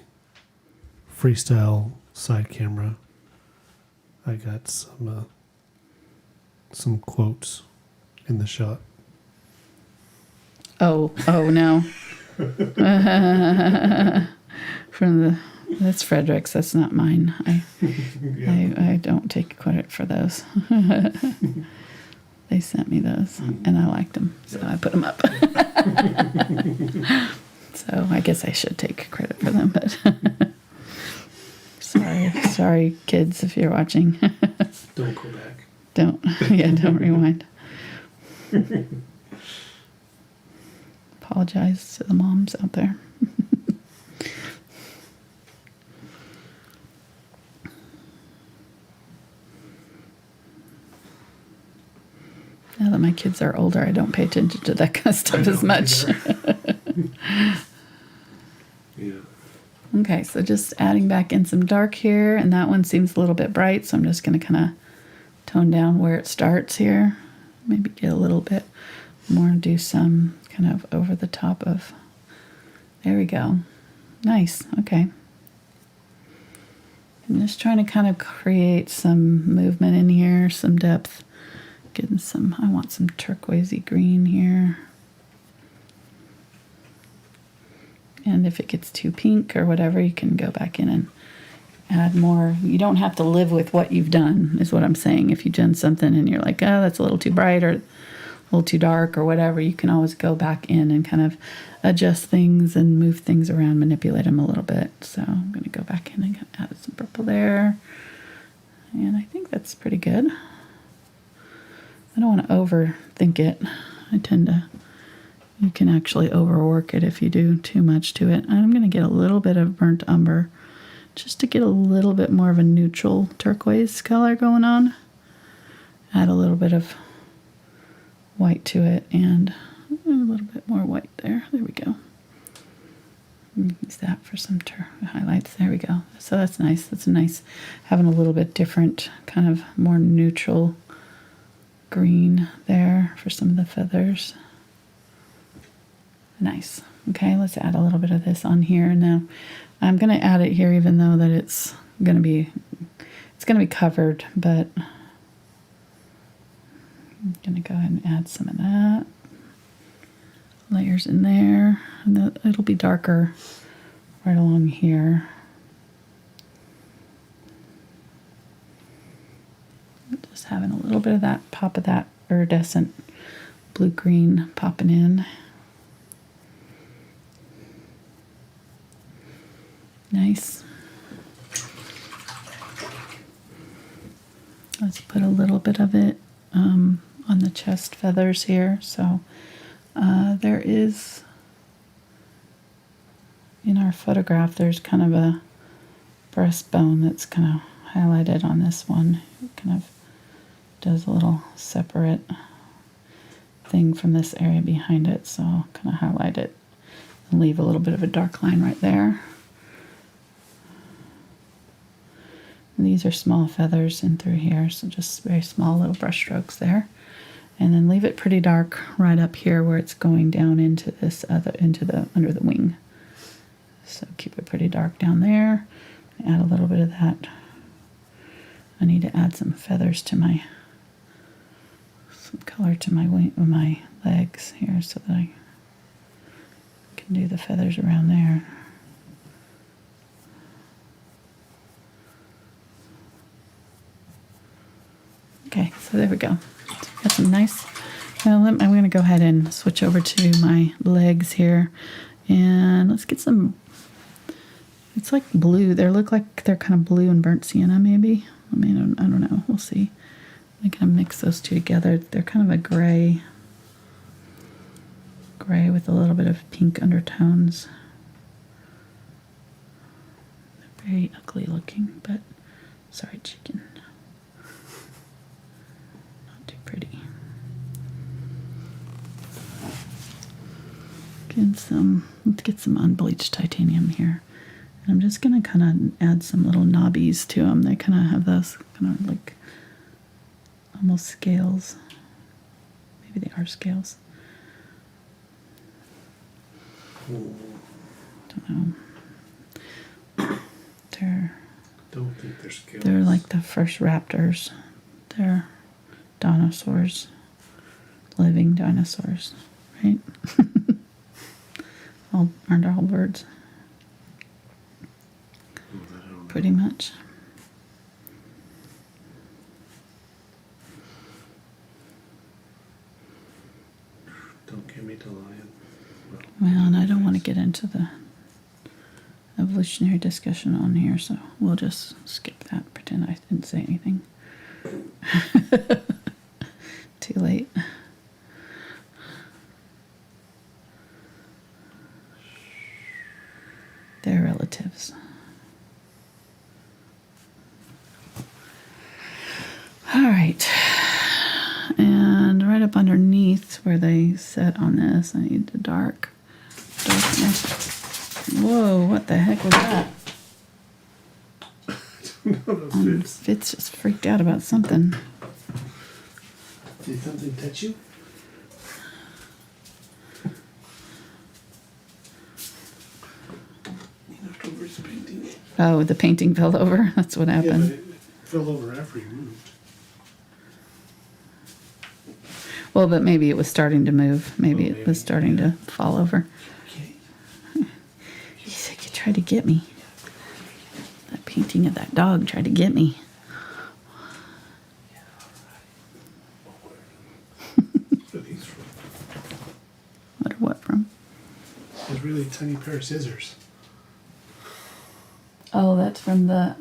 freestyle side camera, I got some quotes in the shot. Oh no. That's Fredrix, that's not mine. I don't take credit for those. They sent me those, and I liked them, so I put them up. So I guess I should take credit for them, but sorry, kids, if you're watching. Don't go back. Don't rewind. Apologize to the moms out there. Now that my kids are older, I don't pay attention to that kind of stuff as much. Yeah. Okay, so just adding back in some dark here, and that one seems a little bit bright, so I'm just going to kind of tone down where it starts here. Maybe get a little bit more and do some kind of over the top of, there we go. Nice, okay. I'm just trying to kind of create some movement in here, some depth. Getting some, I want some turquoisey green here. And if it gets too pink or whatever, you can go back in and add more. You don't have to live with what you've done, is what I'm saying. If you've done something and you're like, oh, that's a little too bright or a little too dark or whatever, you can always go back in and kind of adjust things and move things around, manipulate them a little bit. So I'm going to go back in and add some purple there. And I think that's pretty good. I don't want to overthink it. I tend to, you can actually overwork it if you do too much to it. I'm going to get a little bit of burnt umber just to get a little bit more of a neutral turquoise color going on. Add a little bit of white to it and a little bit more white there. There we go. Use that for some highlights. There we go. So that's nice. That's nice. Having a little bit different, kind of more neutral green there for some of the feathers. Nice. Okay, let's add a little bit of this on here. Now I'm going to add it here even though that it's going to be covered, but I'm going to go ahead and add some of that. Layers in there. And it'll be darker right along here. bit of that pop of that iridescent blue-green popping in. Nice. Let's put a little bit of it on the chest feathers here. So there is, in our photograph, there's kind of a breastbone that's kind of highlighted on this one. It kind of does a little separate thing from this area behind it. So I'll kind of highlight it and leave a little bit of a dark line right there. And these are small feathers in through here, so just very small little brush strokes there. And then leave it pretty dark right up here where it's going down into this other, under the wing. So keep it pretty dark down there. Add a little bit of that. I need to add some feathers to some color to my wing, my legs here, so that I can do the feathers around there. Okay, so there we go. Got some nice. Now I'm going to go ahead and switch over to my legs here, and let's get some. It's like blue. They look like they're kind of blue and burnt sienna, maybe. I mean, I don't know. We'll see. I'm going to mix those two together. They're kind of a gray with a little bit of pink undertones. They're very ugly looking, but sorry, chicken. Pretty. Let's get some unbleached titanium here. And I'm just going to kind of add some little knobbies to them. They kind of have those kind of like almost scales. Maybe they are scales. Don't know. Don't think they're scales. They're like the first raptors. They're dinosaurs, living dinosaurs, right? Aren't all birds? Pretty much. Don't get me to lion. Well, and I don't want to get into the evolutionary discussion on here, so we'll just skip that. Pretend I didn't say anything. Too late. They're relatives. All right. And right up underneath where they set on this, I need the darkness. Whoa, what the heck was that? Fitz just freaked out about something. Did something touch you? You knocked over his painting. Oh, the painting fell over? That's what happened. Yeah, but it fell over after you moved. Well, but maybe it was starting to move. Maybe it was starting to fall over. Okay. You said you tried to get me. That painting of that dog tried to get me. What are what from? There's really tiny pair of scissors. Oh, that's from the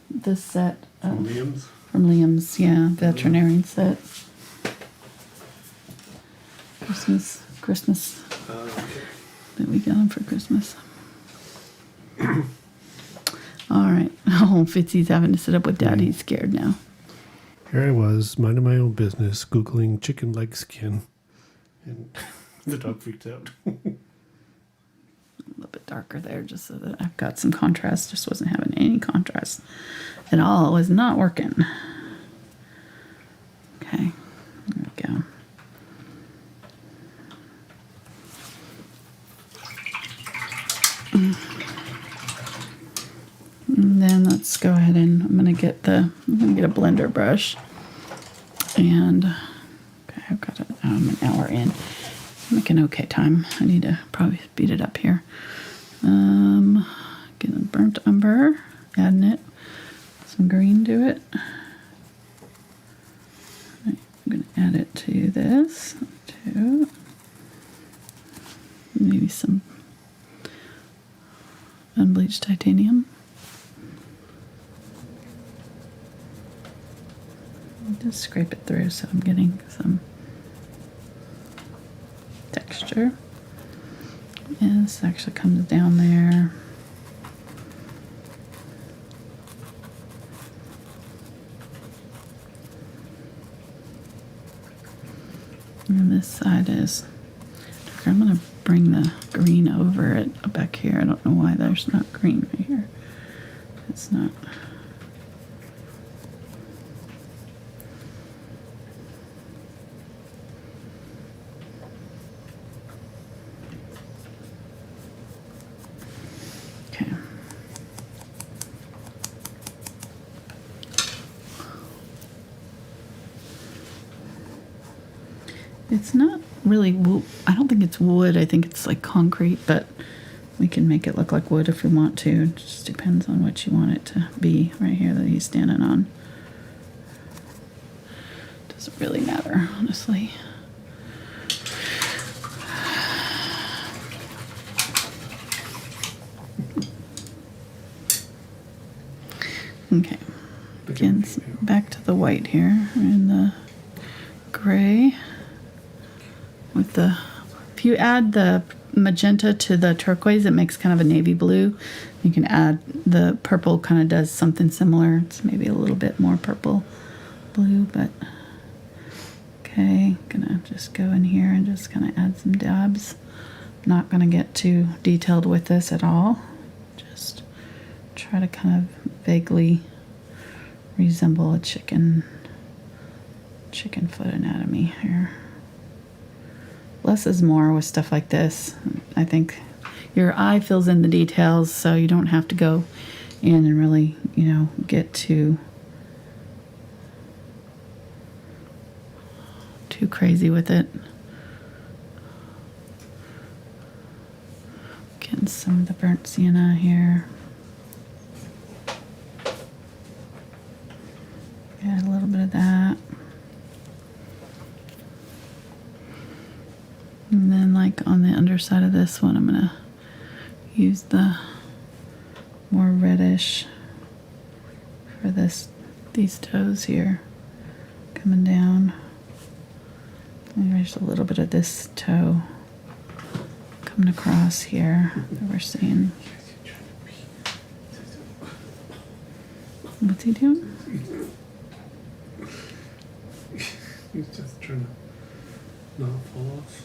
this set. From Liam's? From Liam's, yeah, veterinarian set. Christmas. Okay. That we got him for Christmas. All right. Oh, Fitzy's having to sit up with Dad. He's scared now. Here I was, minding my own business, Googling chicken leg skin. And the dog freaked out. A little bit darker there just so that I've got some contrast. Just wasn't having any contrast at all. It was not working. Okay. There we go. And then let's go ahead and I'm gonna get a blender brush, and okay, I've got it. I'm an hour in. I'm making okay time. I need to probably speed it up here. Getting burnt umber, adding it, some green to it. Right I'm going to add it to this too. Maybe some unbleached titanium. I'll just scrape it through so I'm getting some texture. And this actually comes down there. And this side is darker. I'm going to bring the green over it back here. I don't know why there's not green right here. It's not. Okay. It's not really wood. I don't think it's wood. I think it's like concrete, but we can make it look like wood if we want to. It just depends on what you want it to be right here that he's standing on. Doesn't really matter, honestly. Okay. Again, back to the white here. We're in the gray. With the, if you add the magenta to the turquoise, it makes kind of a navy blue. You can add the purple, kind of does something similar. It's maybe a little bit more purple blue, but okay. Gonna just go in here and just kind of add some dabs. Not gonna get too detailed with this at all. Just try to kind of vaguely resemble a chicken foot anatomy here. Less is more with stuff like this. I think your eye fills in the details, so you don't have to go in and really, you know, get too crazy with it. Getting some of the burnt sienna here. Add a little bit of that. And then like on the underside of this one, I'm gonna use the more reddish for these toes here coming down. And there's a little bit of this toe coming across here that we're seeing. What's he doing? He's just trying to not fall off.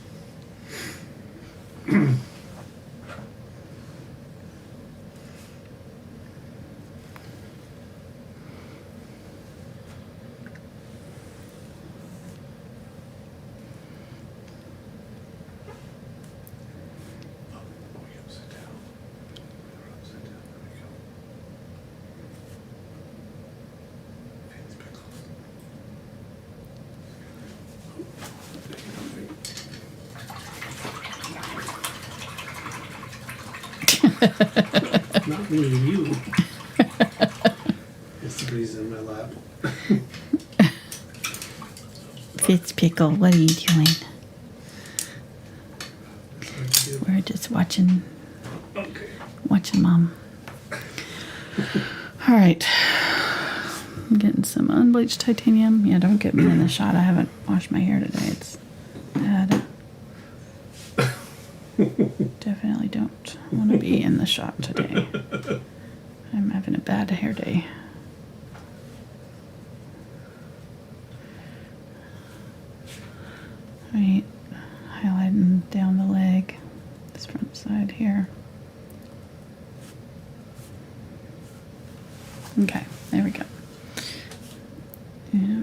Not me, you. Somebody's in my lap. Fitzpickle, what are you doing? We're just watching Mom. All right. I'm getting some unbleached titanium. Yeah, don't get me in the shot. I haven't washed my hair today. It's bad. Definitely don't want to be in the shot today. I'm having a bad hair day. Right, highlighting down the leg, this front side here. Okay, there we go. Yeah.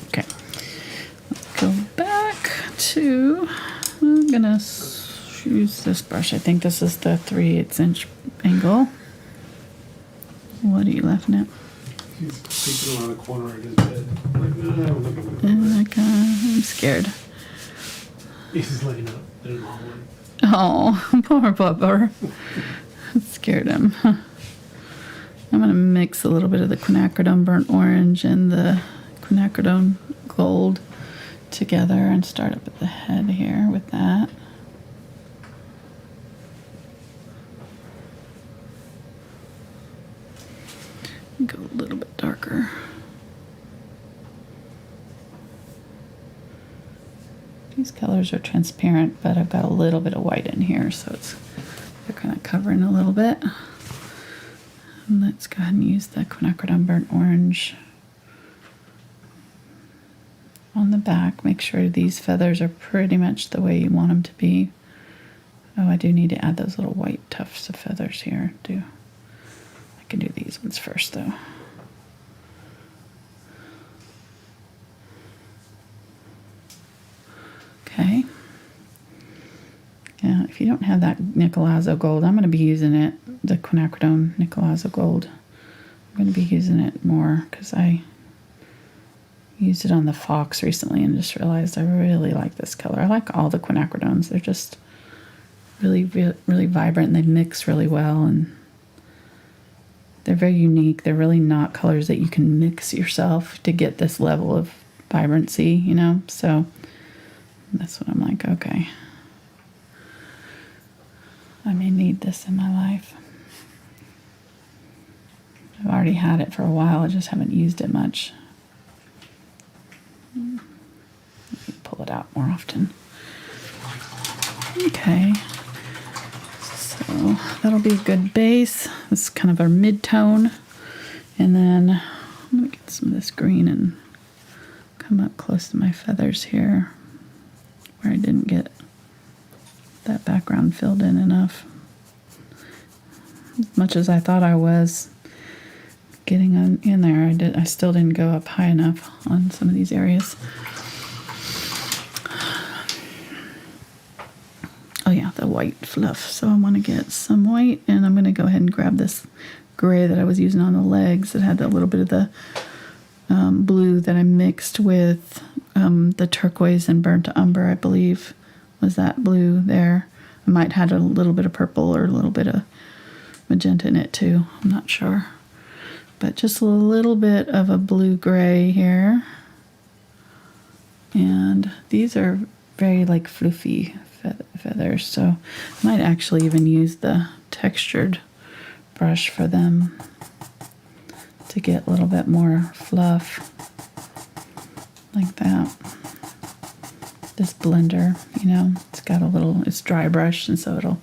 Okay, let's go back to, I'm gonna use this brush. I think this is the 3/8 inch angle. What are you laughing at? He's peeking around a corner in his bed. Like, no, look at me. I'm scared. He's laying up in the hallway. Oh, poor Bubba. That scared him. I'm going to mix a little bit of the Quinacridone Burnt Orange and the Quinacridone Gold together and start up at the head here with that. Go a little bit darker. These colors are transparent, but I've got a little bit of white in here, so they're kind of covering a little bit. And let's go ahead and use the Quinacridone Burnt Orange on the back. Make sure these feathers are pretty much the way you want them to be. Oh, I do need to add those little white tufts of feathers here too. I can do these ones first though. Okay. Yeah, if you don't have that Nicolazo Gold, I'm going to be using it, the Quinacridone Nicolazo Gold. I'm going to be using it more because I used it on the fox recently and just realized I really like this color. I like all the Quinacridones. They're just really, really vibrant and they mix really well and they're very unique. They're really not colors that you can mix yourself to get this level of vibrancy, you know? So that's what I'm like, okay. I may need this in my life. I've already had it for a while. I just haven't used it much. Pull it out more often. Okay. So that'll be a good base. This is kind of our mid-tone. And then I'm going to get some of this green and come up close to my feathers here where I didn't get that background filled in enough. As much as I thought I was getting in there, I still didn't go up high enough on some of these areas. Oh yeah, the white fluff. So I want to get some white, and I'm going to go ahead and grab this gray that I was using on the legs that had a little bit of the blue that I mixed with the turquoise and burnt umber, I believe. Was that blue there? I might have had a little bit of purple or a little bit of magenta in it too. I'm not sure. But just a little bit of a blue-gray here. And these are very like fluffy feathers, so I might actually even use the textured brush for them to get a little bit more fluff like that. This blender, you know, it's dry brush, and so it'll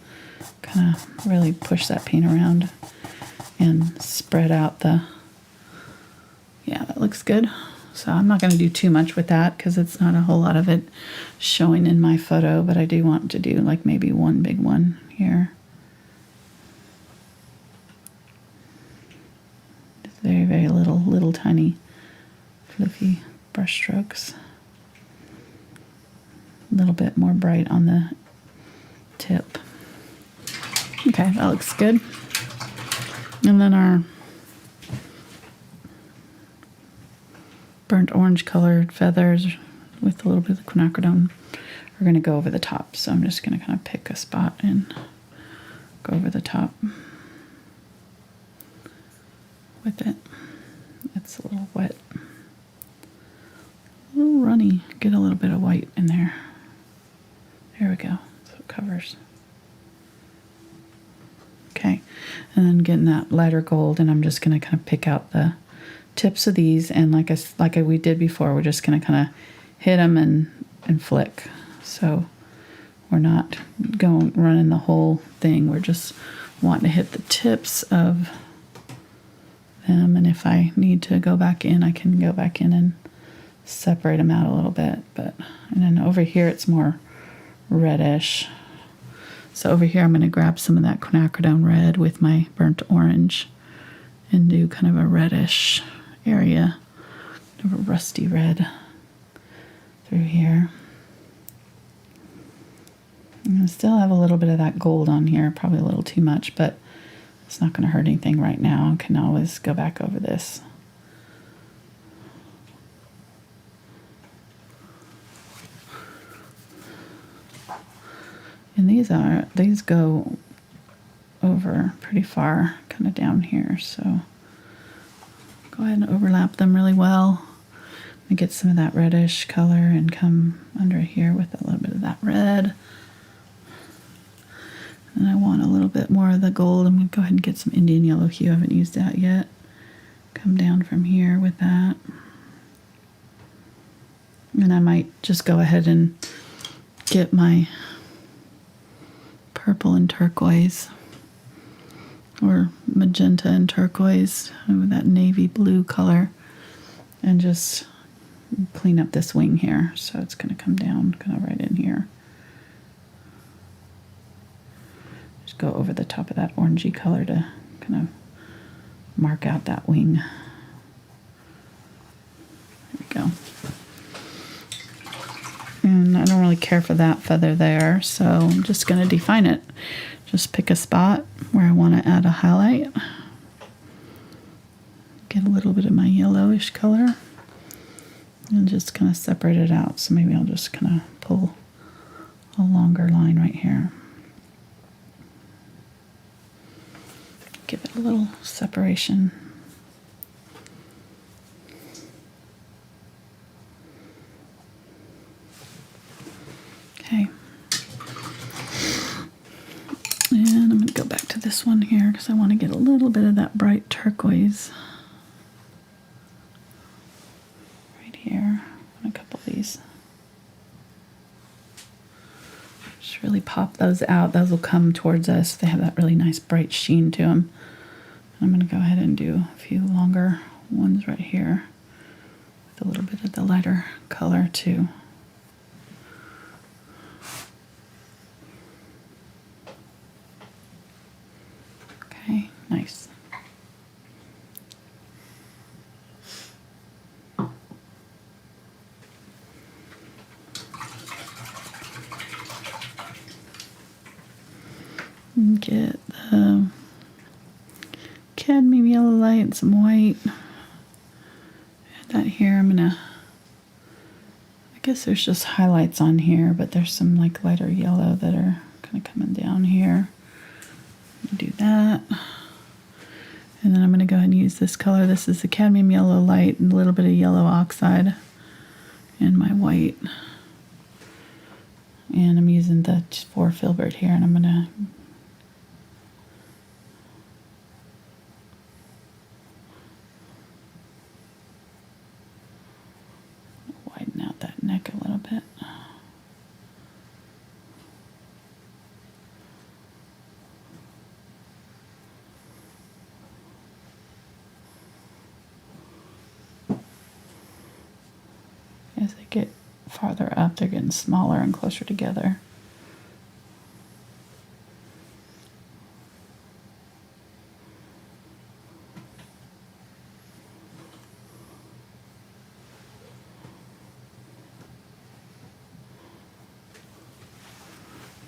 kind of really push that paint around and spread out yeah, that looks good. So I'm not going to do too much with that because it's not a whole lot of it showing in my photo, but I do want to do like maybe one big one here. Just very, very little tiny fluffy brush strokes. A little bit more bright on the tip. Okay, that looks good. And then our burnt orange colored feathers with a little bit of the quinacridone are going to go over the top. So I'm just going to kind of pick a spot and go over the top with it. It's a little wet, a little runny. Get a little bit of white in there. There we go. So it covers. Okay, and then getting that lighter gold, and I'm just going to kind of pick out the tips of these, and like we did before, we're just going to kind of hit them and flick. So we're not running the whole thing. We're just wanting to hit the tips of them, and if I need to go back in, I can go back in and separate them out a little bit. And then over here it's more reddish. So over here I'm going to grab some of that Quinacridone Red with my burnt orange and do kind of a reddish area, kind of a rusty red through here. I'm going to still have a little bit of that gold on here, probably a little too much, but it's not going to hurt anything right now. I can always go back over this. And these go over pretty far, kind of down here. So go ahead and overlap them really well. And get some of that reddish color and come under here with a little bit of that red. And I want a little bit more of the gold. I'm going to go ahead and get some Indian Yellow Hue. I haven't used that yet. Come down from here with that. And I might just go ahead and get my purple and turquoise, or magenta and turquoise with that navy blue color, and just clean up this wing here. So it's going to come down kind of right in here. Just go over the top of that orangey color to kind of mark out that wing. There we go. And I don't really care for that feather there, so I'm just going to define it. Just pick a spot where I want to add a highlight. Get a little bit of my yellowish color. And just kind of separate it out. So maybe I'll just kind of pull a longer line right here. Give it a little separation. Okay. And I'm going to go back to this one here because I want to get a little bit of that bright turquoise. Here, a couple of these. Just really pop those out. Those will come towards us. They have that really nice bright sheen to them. I'm going to go ahead and do a few longer ones right here with a little bit of the lighter color too. Okay, nice. Get the cadmium yellow light and some white. Add that here. I guess there's just highlights on here, but there's some like lighter yellow that are kind of coming down here. Do that. And then I'm going to go ahead and use this color. This is the cadmium yellow light and a little bit of yellow oxide and my white. And I'm using the 4 Filbert here, and I'm going to widen out that neck a little bit. As they get farther up, they're getting smaller and closer together.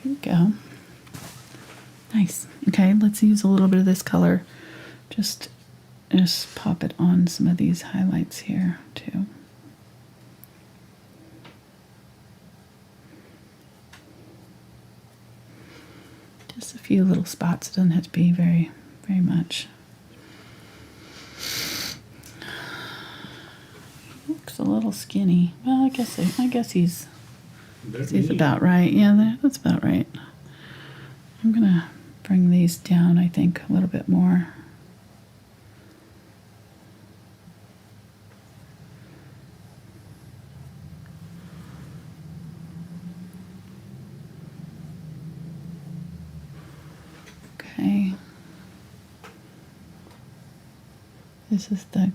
Here we go. Nice. Okay, let's use a little bit of this color. Just pop it on some of these highlights here too. Just a few little spots. It doesn't have to be very, very much. Looks a little skinny. Well, I guess he's about right. Yeah, that's about right. I'm gonna bring these down, I think, a little bit more. Okay. This is the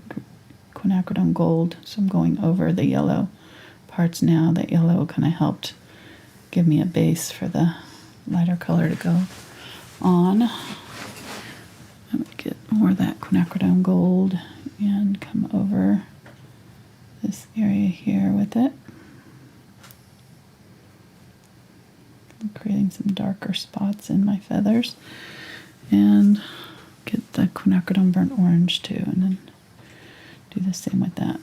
Quinacridone Gold, so I'm going over the yellow parts now. That yellow kind of helped give me a base for the lighter color to go on. I'm going to get more of that Quinacridone Gold and come over this area here with it. I'm creating some darker spots in my feathers. And get the Quinacridone Burnt Orange too, and then do the same with that.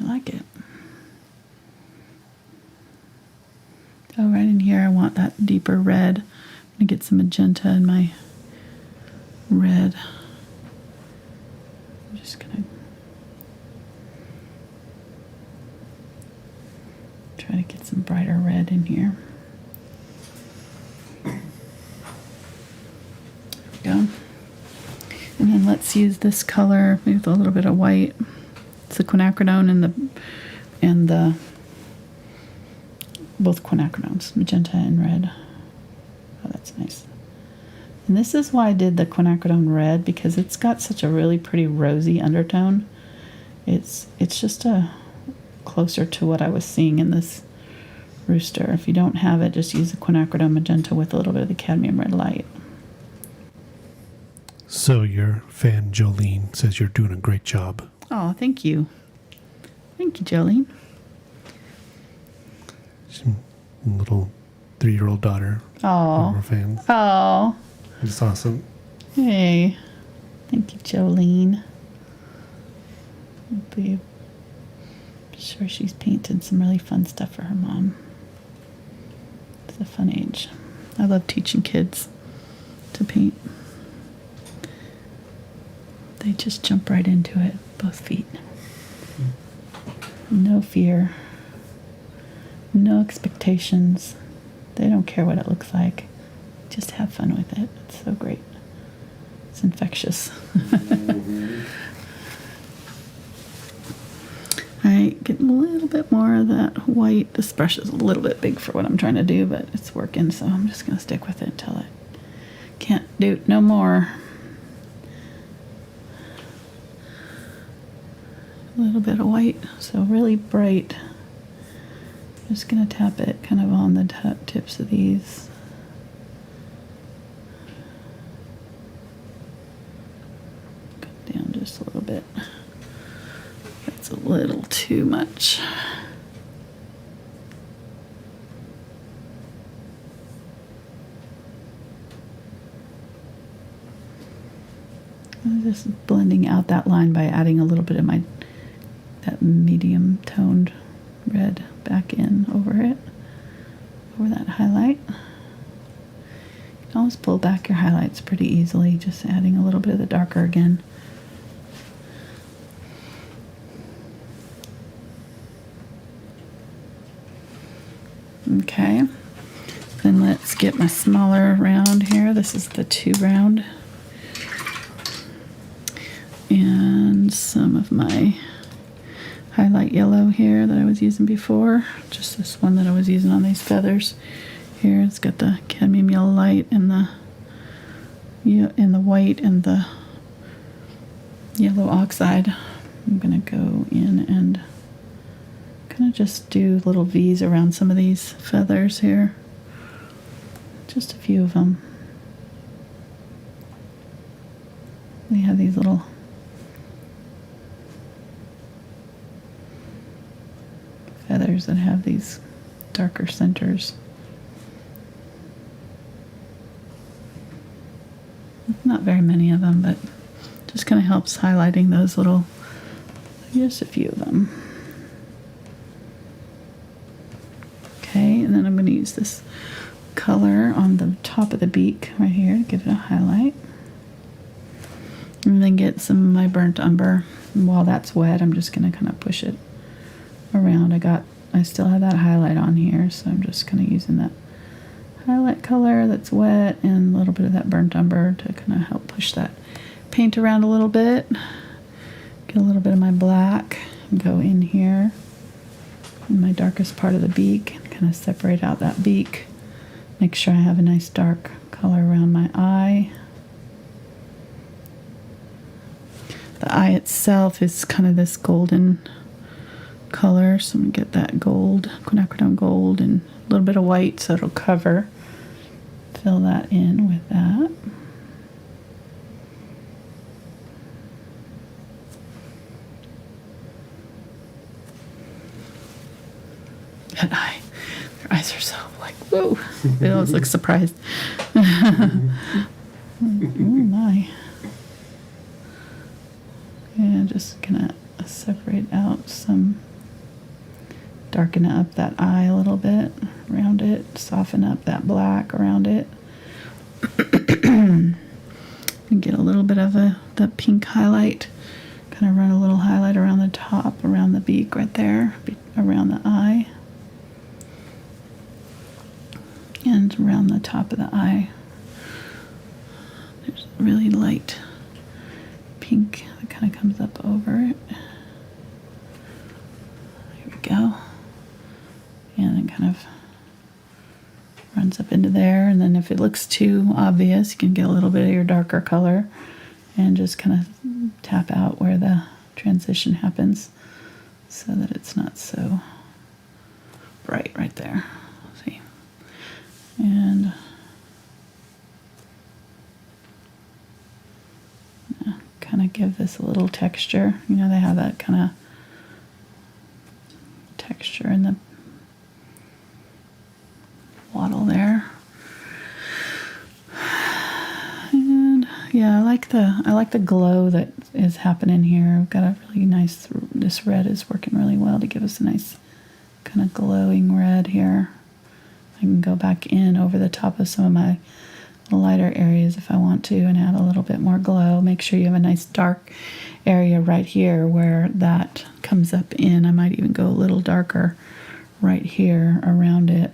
I like it. Oh, right in here I want that deeper red. I'm going to get some magenta in my red. I'm just going to try to get some brighter red in here. There we go. And then let's use this color with a little bit of white. It's the quinacridone and the both quinacridones, magenta and red. Oh, that's nice. And this is why I did the quinacridone red, because it's got such a really pretty rosy undertone. It's just a closer to what I was seeing in this rooster. If you don't have it, just use the quinacridone magenta with a little bit of the cadmium red light. So your fan Jolene says you're doing a great job. Oh, thank you. Thank you, Jolene. She's a little 3-year-old daughter. Oh. Our fans. Oh. It's awesome. Hey. Thank you, Jolene. I'm sure she's painted some really fun stuff for her mom. It's a fun age. I love teaching kids to paint. They just jump right into it, both feet. No fear. No expectations. They don't care what it looks like. Just have fun with it. It's so great. It's infectious. All right, get a little bit more of that white. This brush is a little bit big for what I'm trying to do, but it's working, so I'm just going to stick with it until I can't do it no more. A little bit of white, so really bright. Just going to tap it kind of on the tips of these. Go down just a little bit. That's a little too much. I'm just blending out that line by adding a little bit of that medium toned red back in over it, over that highlight. You can always pull back your highlights pretty easily, just adding a little bit of the darker again. Okay, then let's get my smaller round here. This is the 2 round. And some of my highlight yellow here that I was using before. Just this one that I was using on these feathers. Here it's got the cadmium yellow light and the white and the yellow oxide. I'm gonna go in and kind of just do little V's around some of these feathers here. Just a few of them. They have these little feathers that have these darker centers. Not very many of them, but just kind of helps highlighting those little, just a few of them. Okay, and then I'm going to use this color on the top of the beak right here to give it a highlight. And then get some of my burnt umber. And while that's wet, I'm just going to kind of push it around. I still have that highlight on here, so I'm just kind of using that highlight color that's wet and a little bit of that burnt umber to kind of help push that paint around a little bit. Get a little bit of my black and go in here in my darkest part of the beak and kind of separate out that beak. Make sure I have a nice dark color around my eye. The eye itself is kind of this golden color, so I'm going to get that gold, quinacridone gold, and a little bit of white so it'll cover. Fill that in with that. That eye, their eyes are so like, whoa, they always look surprised. Oh my. Yeah, just gonna separate out some darken up that eye a little bit around it, soften up that black around it. And get a little bit of the pink highlight. Kind of run a little highlight around the top, around the beak right there, around the eye. And around the top of the eye. There's a really light pink that kind of comes up over it. There we go. And it kind of runs up into there. And then if it looks too obvious, you can get a little bit of your darker color and just kind of tap out where the transition happens so that it's not so bright right there. See? And kind of give this a little texture. You know, they have that kind of texture in the wattle there. And yeah, I like the glow that is happening here. We've got a really nice, this red is working really well to give us a nice kind of glowing red here. I can go back in over the top of some of my lighter areas if I want to and add a little bit more glow. Make sure you have a nice dark area right here where that comes up in. I might even go a little darker right here around it.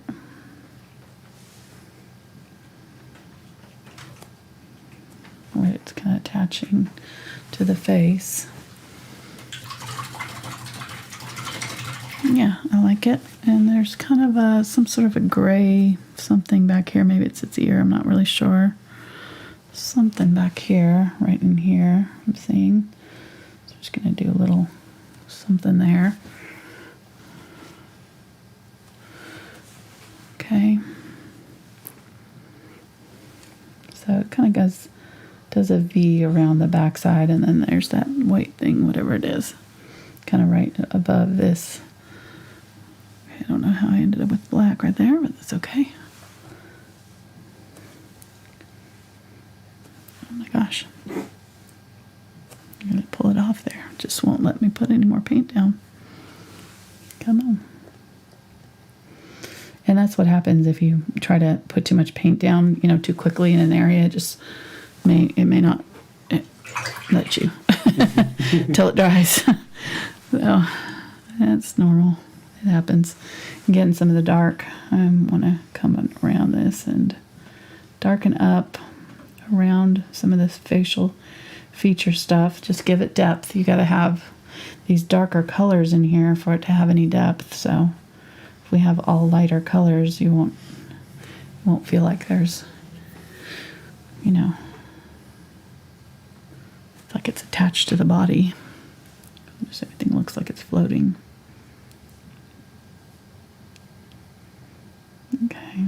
Where it's kind of attaching to the face. Yeah, I like it. And there's kind of some sort of a gray something back here. Maybe it's its ear, I'm not really sure. Something back here, right in here, I'm seeing. So I'm just going to do a little something there. Okay. So it kind of does a V around the backside, and then there's that white thing, whatever it is, kind of right above this. I don't know how I ended up with black right there, but that's okay. Oh my gosh. I'm going to pull it off there. Just won't let me put any more paint down. Come on. And that's what happens if you try to put too much paint down, you know, too quickly in an area. It just may not let you till it dries. So that's normal. It happens. Getting some of the dark. I want to come around this and darken up around some of this facial feature stuff. Just give it depth. You got to have these darker colors in here for it to have any depth. So if we have all lighter colors, you won't feel like there's, you know, it's like it's attached to the body. Just everything looks like it's floating. Okay.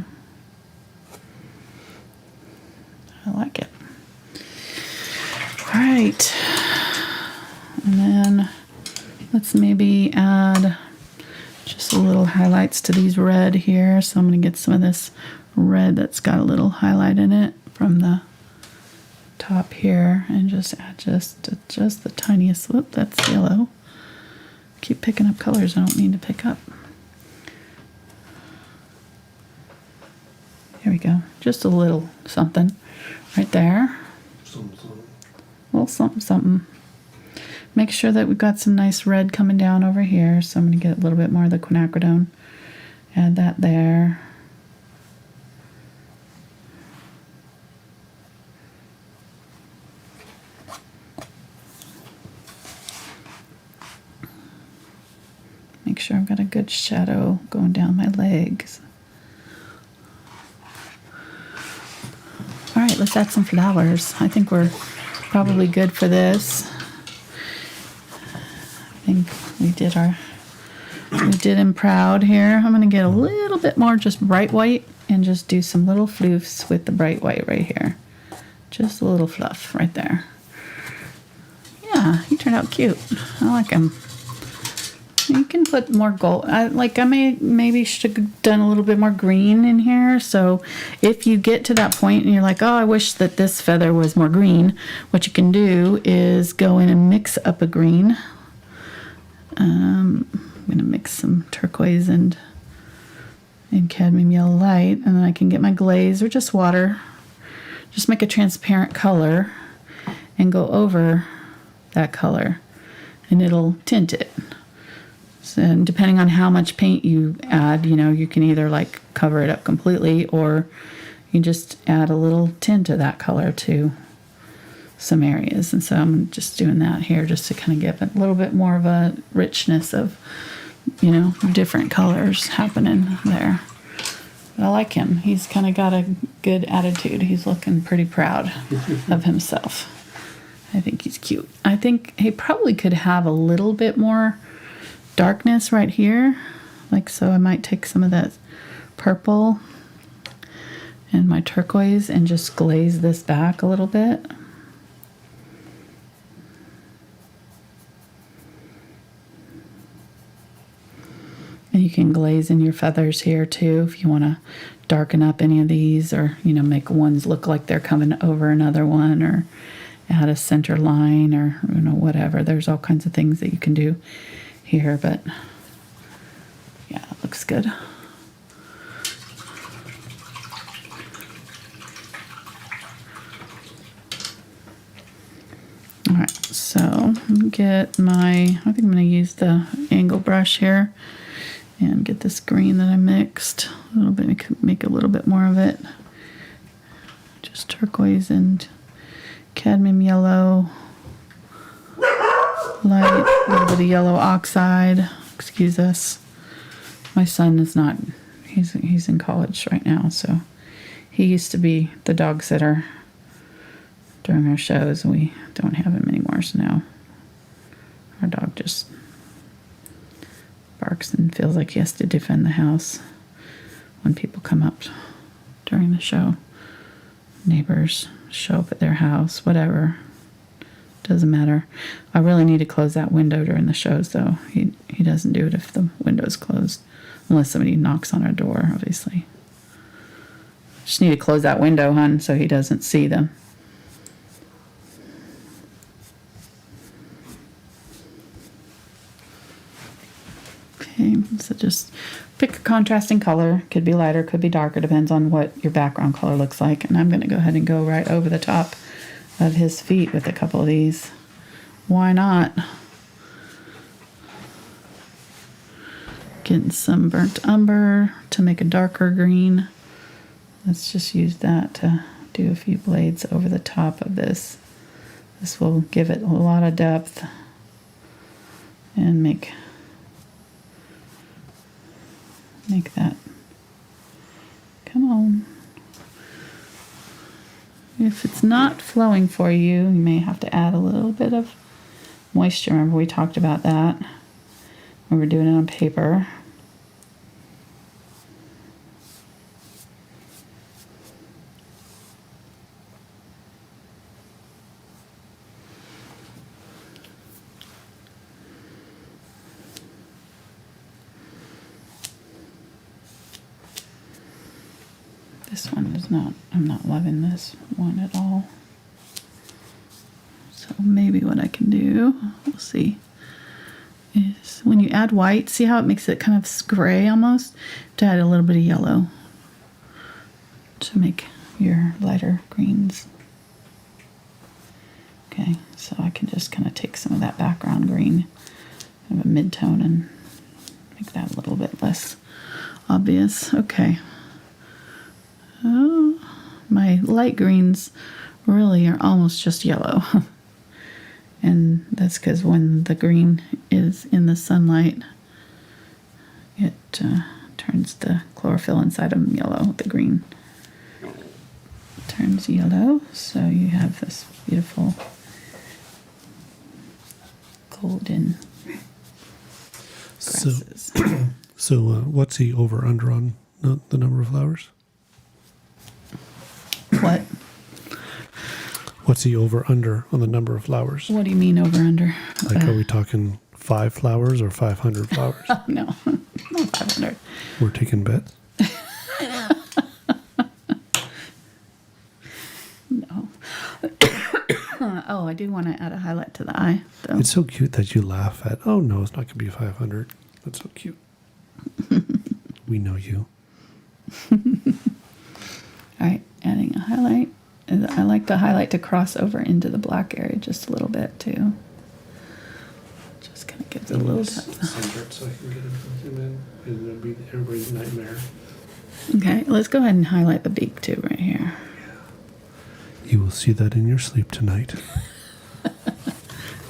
I like it. All right. And then let's maybe add just a little highlights to these red here. So I'm going to get some of this red that's got a little highlight in it from the top here and just add just the tiniest. Whoop, that's yellow. Keep picking up colors I don't mean to pick up. Here we go. Just a little something right there. Something. Well, something. Make sure that we've got some nice red coming down over here. So I'm going to get a little bit more of the quinacridone. Add that there. Make sure I've got a good shadow going down my legs. All right, let's add some flowers. I think we're probably good for this. I think we did him proud here. I'm going to get a little bit more just bright white and just do some little floofs with the bright white right here. Just a little fluff right there. Yeah, he turned out cute. I like him. You can put more gold. I maybe should have done a little bit more green in here. So if you get to that point and you're like, oh, I wish that this feather was more green, what you can do is go in and mix up a green going to mix some turquoise and cadmium yellow light, and then I can get my glaze or just water. Just make a transparent color and go over that color, and it'll tint it. So, and depending on how much paint you add, you can either like cover it up completely, or you just add a little tint to that color to some areas. And so I'm just doing that here just to kind of give it a little bit more of a richness of, different colors happening there. But I like him. He's kind of got a good attitude. He's looking pretty proud of himself. I think he's cute. I think he probably could have a little bit more darkness right here. Like so, I might take some of that purple and my turquoise and just glaze this back a little bit. And you can glaze in your feathers here too if you want to darken up any of these, or make ones look like they're coming over another one, or add a center line, or whatever. There's all kinds of things that you can do here, but yeah, it looks good. All right, so get I think I'm going to use the angle brush here and get this green that I mixed a little bit, make a little bit more of it. Just turquoise and cadmium yellow light, a little bit of yellow oxide. Excuse us. My son is not, he's in college right now, so he used to be the dog sitter during our shows. We don't have him anymore, so now our dog just barks and feels like he has to defend the house when people come up during the show. Neighbors show up at their house, whatever. Doesn't matter. I really need to close that window during the shows, though. He doesn't do it if the window's closed, unless somebody knocks on our door, obviously. Just need to close that window, hon, so he doesn't see them. Okay, so just pick a contrasting color. Could be lighter, could be darker, depends on what your background color looks like. And I'm going to go ahead and go right over the top of his feet with a couple of these. Why not? Getting some burnt umber to make a darker green. Let's just use that to do a few blades over the top of this. This will give it a lot of depth and make that. Come on. If it's not flowing for you, you may have to add a little bit of moisture. Remember we talked about that when we were doing it on paper. This one is not, I'm not loving this one at all. So maybe what I can do, we'll see, is when you add white, see how it makes it kind of gray almost? To add a little bit of yellow to make your lighter greens. Okay, so I can just kind of take some of that background green, kind of a mid-tone, and make that a little bit less obvious. Okay. Oh, my light greens really are almost just yellow. And that's because when the green is in the sunlight, it turns the chlorophyll inside of them yellow. The green turns yellow. So you have this beautiful golden grasses. So what's the over-under on the number of flowers? What? What's the over-under on the number of flowers? What do you mean over-under? Like, are we talking 5 flowers or 500 flowers? No, not 500. We're taking bets? No. Oh, I do want to add a highlight to the eye, though. It's so cute that you laugh at, oh no, it's not going to be 500. That's so cute. We know you. All right, adding a highlight. And I like the highlight to cross over into the black area just a little bit too. Just kind of gives it a little depth. Center it so I can get it to zoom in. It'll be everybody's nightmare. Okay, let's go ahead and highlight the beak too right here. You will see that in your sleep tonight.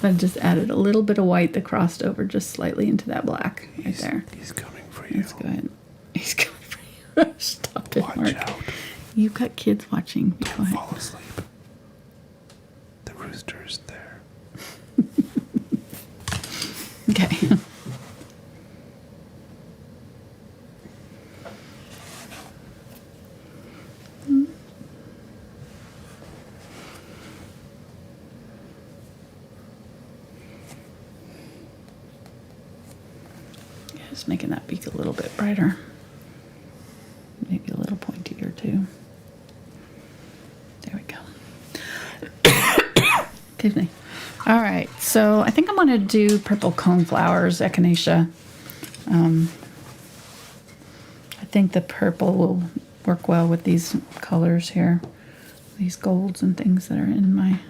I just added a little bit of white that crossed over just slightly into that black right there. He's coming for you. Let's go ahead. He's coming for you. Stop it, Watch Mark. out. You've got kids watching. Go Don't ahead. fall asleep. The rooster is there. Okay. Just making that beak a little bit brighter. Maybe a little pointier too. There we go. Excuse me. All right, so I think I'm going to do purple coneflowers, Echinacea. I think the purple will work well with these colors here, these golds and things that are in my...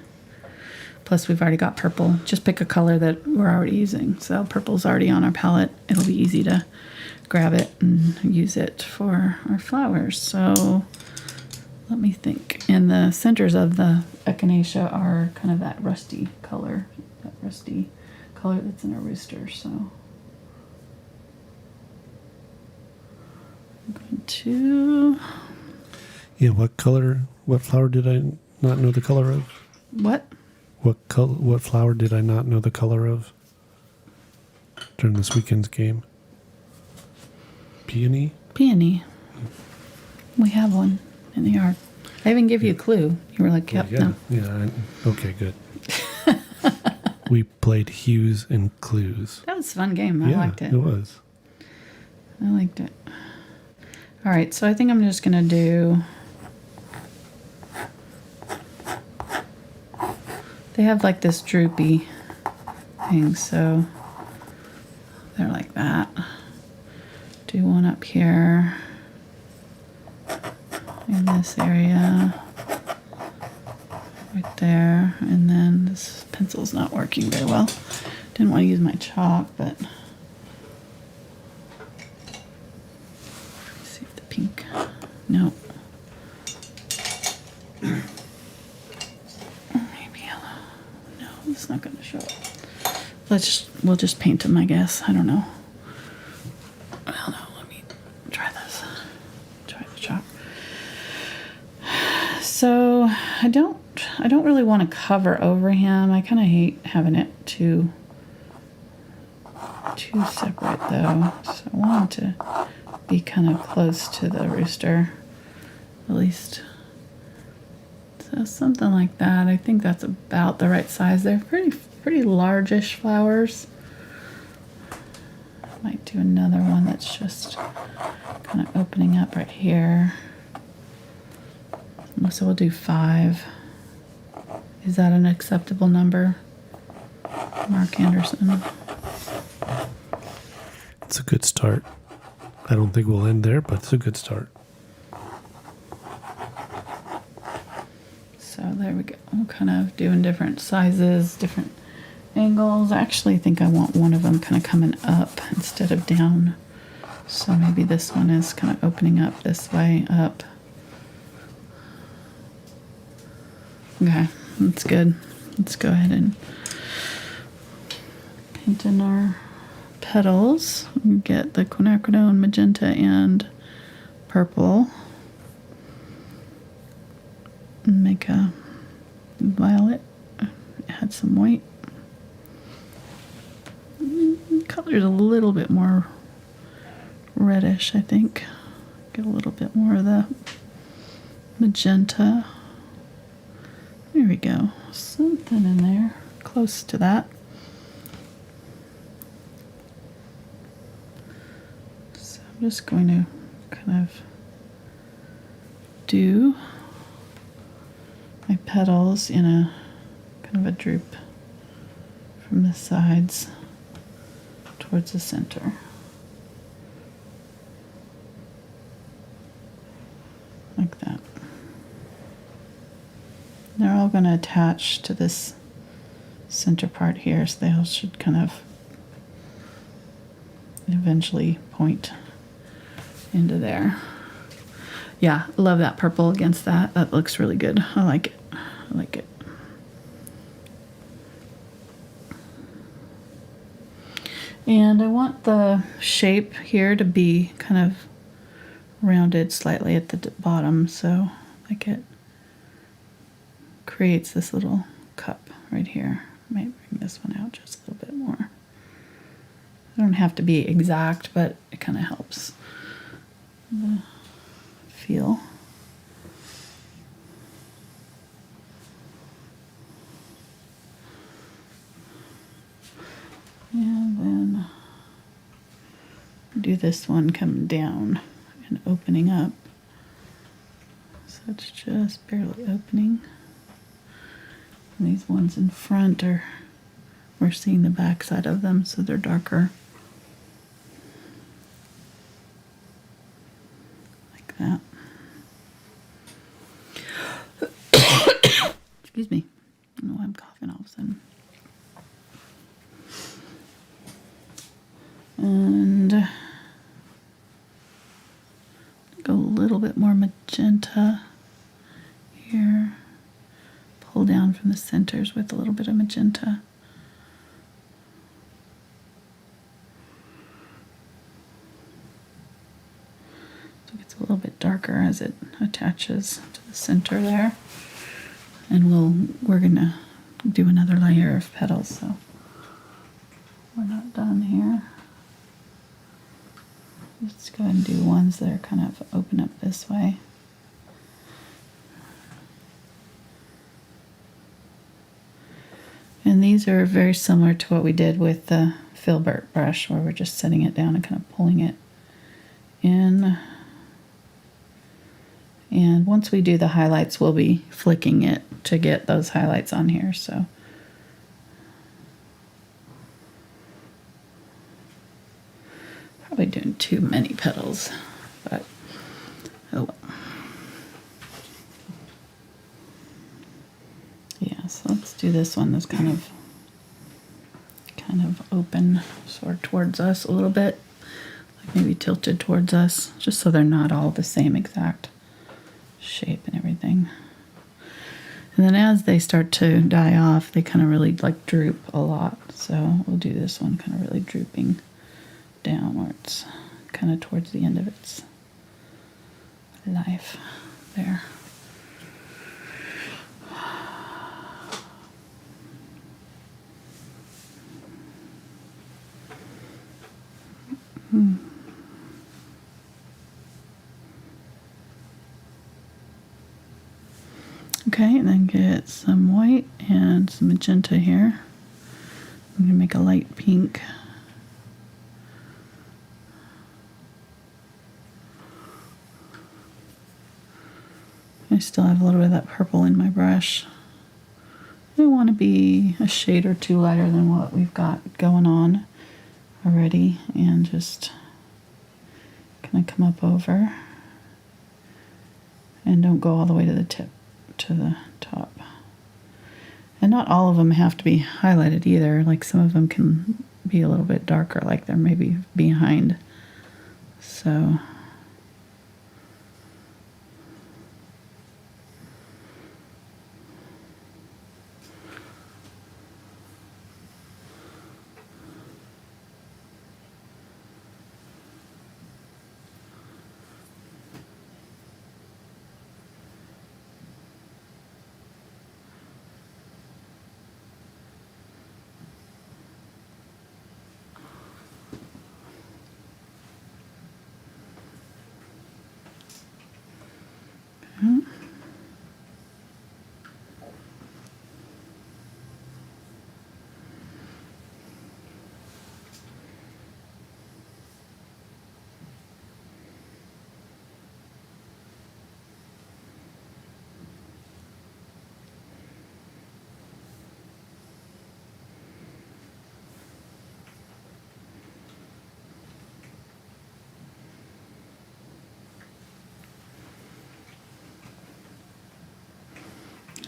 Plus, we've already got purple. Just pick a color that we're already using. So purple's already on our palette. It'll be easy to grab it and use it for our flowers. So let me think. And the centers of the Echinacea are kind of that rusty color that's in a rooster. So I'm going to... Yeah, what flower did I not know the color of? What? What flower did I not know the color of during this weekend's game? Peony? Peony. We have one in the yard. I even give you a clue. You were like, yep, no. Yeah, okay, good. We played hues and clues. That was a fun game. I liked it. It was. I liked it. All right, so I think I'm just going to do... They have like this droopy thing, so they're like that. Do one up here in this area, right there, and then this pencil's not working very well. Didn't want to use my chalk, but let's see if the pink. No. It's not going to show up. We'll just paint them, I guess. I don't know. I don't know. Let me try this. Try the chalk. So I don't really want to cover over him. I kind of hate having it too separate though. So I want to be kind of close to the rooster, at least. So something like that. I think that's about the right size. They're pretty largish flowers. I might do another one that's just kind of opening up right here. So we'll do 5. Is that an acceptable number, Mark Anderson? It's a good start. I don't think we'll end there, but it's a good start. So there we go. I'm kind of doing different sizes, different angles. I actually think I want one of them kind of coming up instead of down. So maybe this one is kind of opening up this way, up. Okay, that's good. Let's go ahead and paint in our petals. Get the Quinacridone Magenta and Purple. Make a violet, add some white. Color's a little bit more reddish, I think. Get a little bit more of the magenta. There we go. Something in there, close to that. So I'm just going to kind of do my petals in a kind of a droop from the sides towards the center. They're all going to attach to this center part here, so they all should kind of eventually point into there. Yeah, love that purple against that. That looks really good. I like it. I like it. And I want the shape here to be kind of rounded slightly at the bottom, so like it creates this little cup right here. I might bring this one out just a little bit more. It don't have to be exact, but it kind of helps the feel. And then do this one coming down and opening up. So it's just barely opening. And these ones in front are, we're seeing the back side of them, so they're darker. Like that. Excuse me. I don't know why I'm coughing all of a sudden. And go a little bit more magenta here. Pull down from the centers with a little bit of magenta. So it gets a little bit darker as it attaches to the center there. And we're gonna do another layer of petals, so we're not done here. Let's go ahead and do ones that are kind of open up this way. And these are very similar to what we did with the Filbert brush, where we're just setting it down and kind of pulling it in. And once we do the highlights, we'll be flicking it to get those highlights on here. So probably doing too many petals, but oh well. Yeah, so let's do this one that's kind of open, sort of towards us a little bit, like maybe tilted towards us, just so they're not all the same exact shape and everything. And then as they start to die off, they kind of really like droop a lot. So we'll do this one kind of really drooping downwards, kind of towards the end of its life there. Okay, and then get some white and some magenta here. I'm going to make a light pink. I still have a little bit of that purple in my brush. I want to be a shade or two lighter than what we've got going on already, and just kind of come up over and don't go all the way to the tip, to the top. And not all of them have to be highlighted either. Like some of them can be a little bit darker, like they're maybe behind. So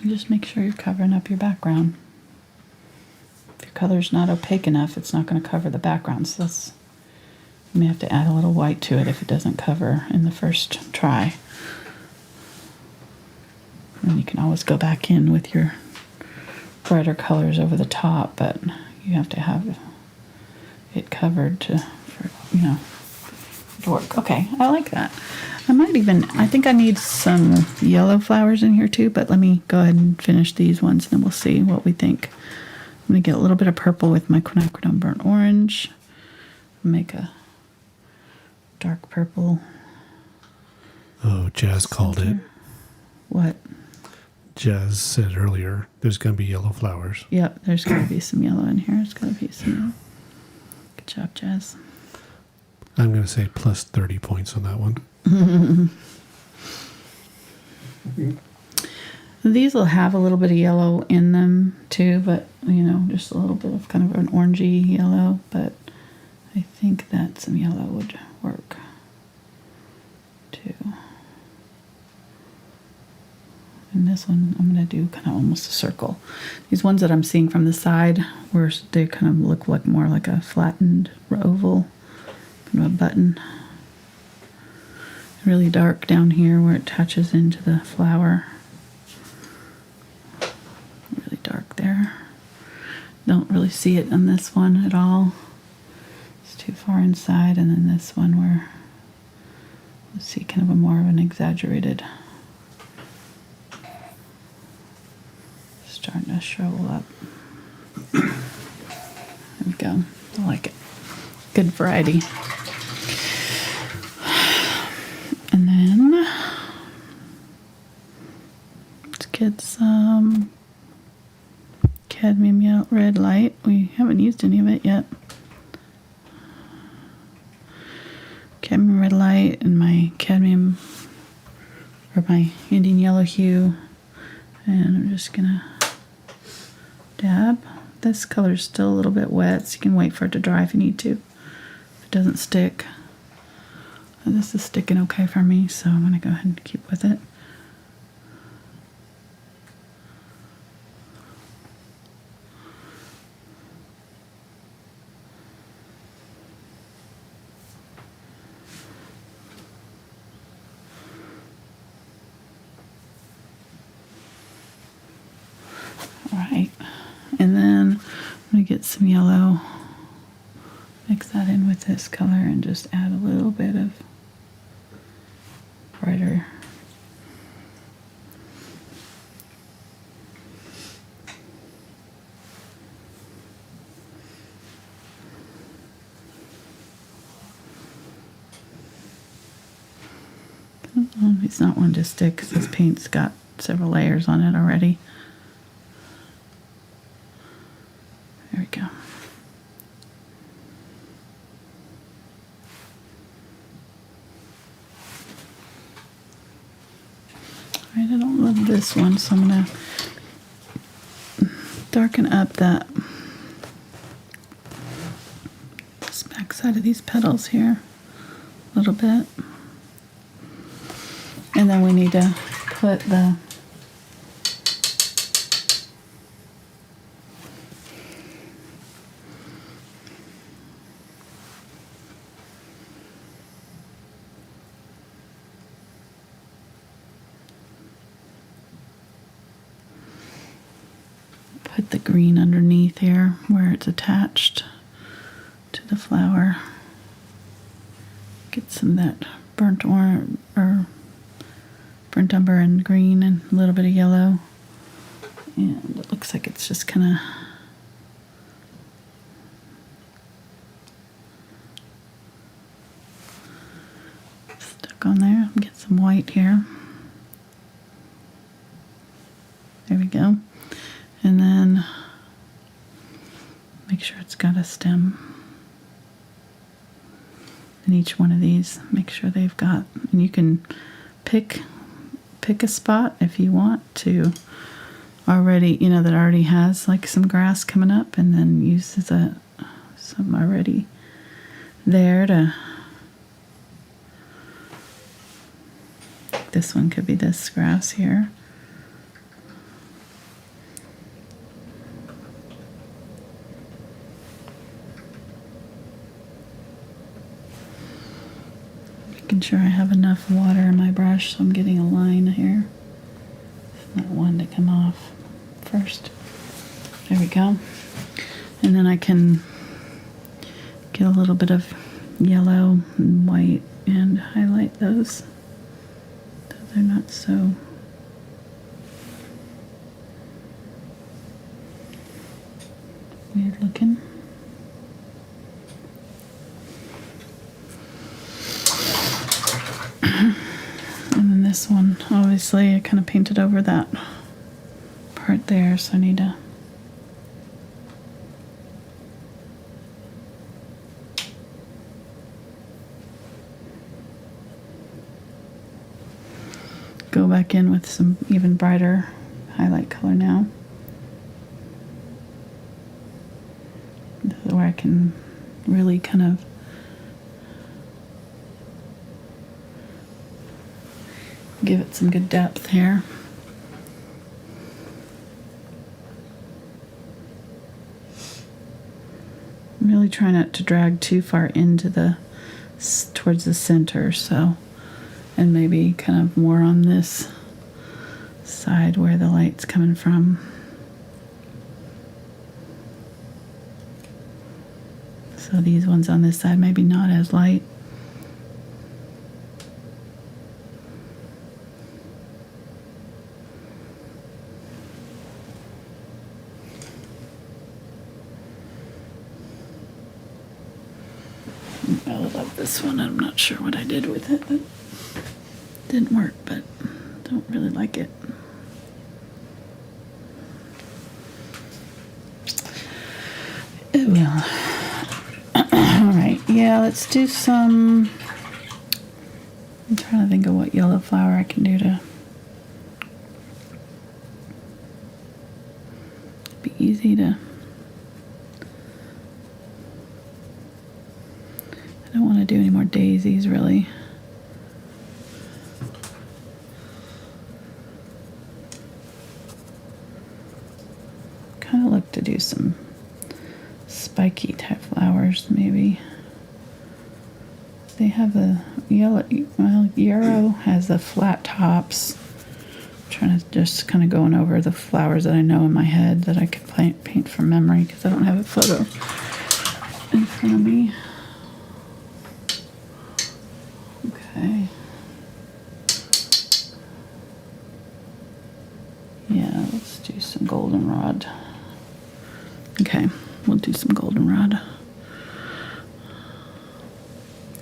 And just make sure you're covering up your background. If your color's not opaque enough, it's not going to cover the background. So you may have to add a little white to it if it doesn't cover in the first try. And you can always go back in with your brighter colors over the top, but you have to have it covered to work. Okay, I like that. I think I need some yellow flowers in here too, but let me go ahead and finish these ones and then we'll see what we think. I'm going to get a little bit of purple with my Quinacridone Burnt Orange. Make a dark purple. Oh, Jazz called it. What? Jazz said earlier there's going to be yellow flowers. Yep, there's going to be some yellow in here. There's going to be some yellow. Good job, Jazz. I'm going to say plus 30 points on that one. These will have a little bit of yellow in them too, but just a little bit of kind of an orangey yellow, but I think that some yellow would work too. And this one I'm going to do kind of almost a circle. These ones that I'm seeing from the side, where they kind of look like more like a flattened oval, kind of a button. Really dark down here where it touches into the flower. Really dark there. Don't really see it on this one at all. It's too far inside. And then this one where let's see kind of a more of an exaggerated, starting to shrivel up. There we go. I like it. Good variety. And then let's get some Cadmium Red Light. We haven't used any of it yet. Cadmium Red Light and my my Indian Yellow Hue. And I'm just gonna dab. This color's still a little bit wet, so you can wait for it to dry if you need to. If it doesn't stick. And this is sticking okay for me, so I'm going to go ahead and keep with it. All right, and then I'm going to get some yellow, mix that in with this color, and just add a little bit of brighter. It's not one to stick because this paint's got several layers on it already. There we go. I don't love this one, so I'm going to darken up this back side of these petals here a little bit. And then we need to put the green underneath here where it's attached to the flower. Get some of that burnt orange or burnt umber and green and a little bit of yellow. And it looks like it's just kind of stuck on there. Get some white here. There we go. And then make sure it's got a stem. And each one of these, make sure they've got, and you can pick a spot if you want to already, that already has like some grass coming up, and then use some already there to, this one could be this grass here. making sure I have enough water in my brush, so I'm getting a line here. Not one to come off first. There we go. And then I can get a little bit of yellow and white and highlight those so they're not so weird looking. And then this one, obviously, I kind of painted over that part there, so I need to go back in with some even brighter highlight color now. This is where I can really kind of give it some good depth here. I'm really trying not to drag too far into the towards the center, so, and maybe kind of more on this side where the light's coming from. So these ones on this side maybe not as light. I love this one. I'm not sure what I did with it, but didn't work, but don't really like it. Oh well. Alright, yeah, let's do some. I'm trying to think of what yellow flower I can do to be easy to. I don't want to do any more daisies, really. Kind of look to do some spiky type flowers, maybe. They have the yellow, well, Yarrow has the flat tops. I'm trying to just kind of going over the flowers that I know in my head that I could paint from memory because I don't have a photo in front of me. Okay. Yeah, let's do some goldenrod. Okay, we'll do some goldenrod.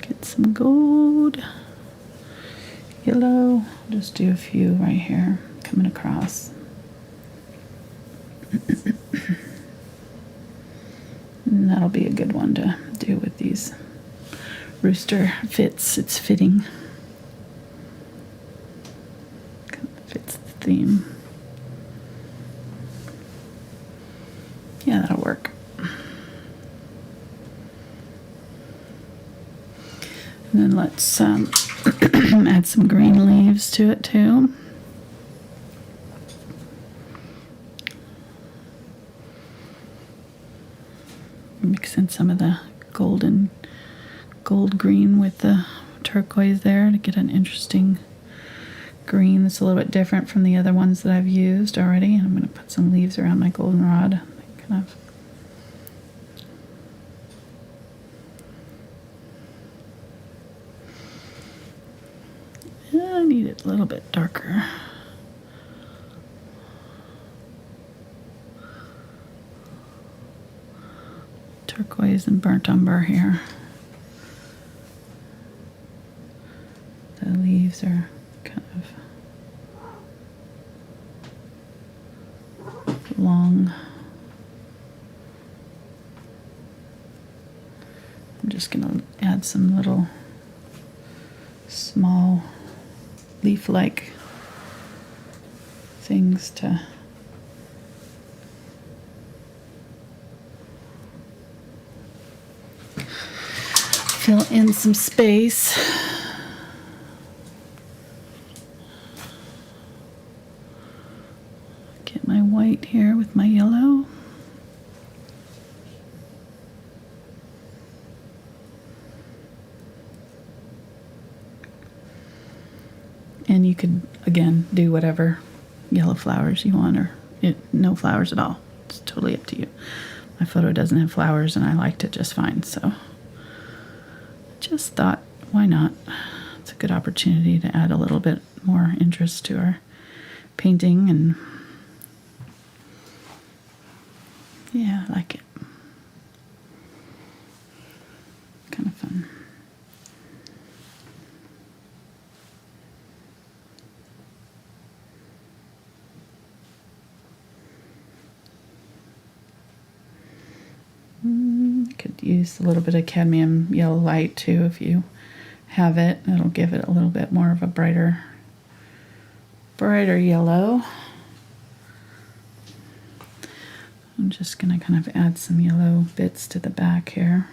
Get some gold, yellow. Just do a few right here coming across. And that'll be a good one to do with these rooster fits. It's fitting. Kind of fits the theme. Yeah, that'll work. And then let's add some green leaves to it too. Mix in some of the gold green with the turquoise there to get an interesting green that's a little bit different from the other ones that I've used already. And I'm going to put some leaves around my goldenrod. Kind of I need it a little bit darker. Turquoise and burnt umber here. The leaves are kind of long. I'm just going to add some little small leaf-like things to fill in some space. Get my white here with my yellow. And you could, again, do whatever yellow flowers you want, or no flowers at all. It's totally up to you. My photo doesn't have flowers, and I liked it just fine, so just thought, why not? It's a good opportunity to add a little bit more interest to our painting, and yeah, I like it. Kind of fun. Could use a little bit of cadmium yellow light too if you have it. It'll give it a little bit more of a brighter yellow. I'm just going to kind of add some yellow bits to the back here.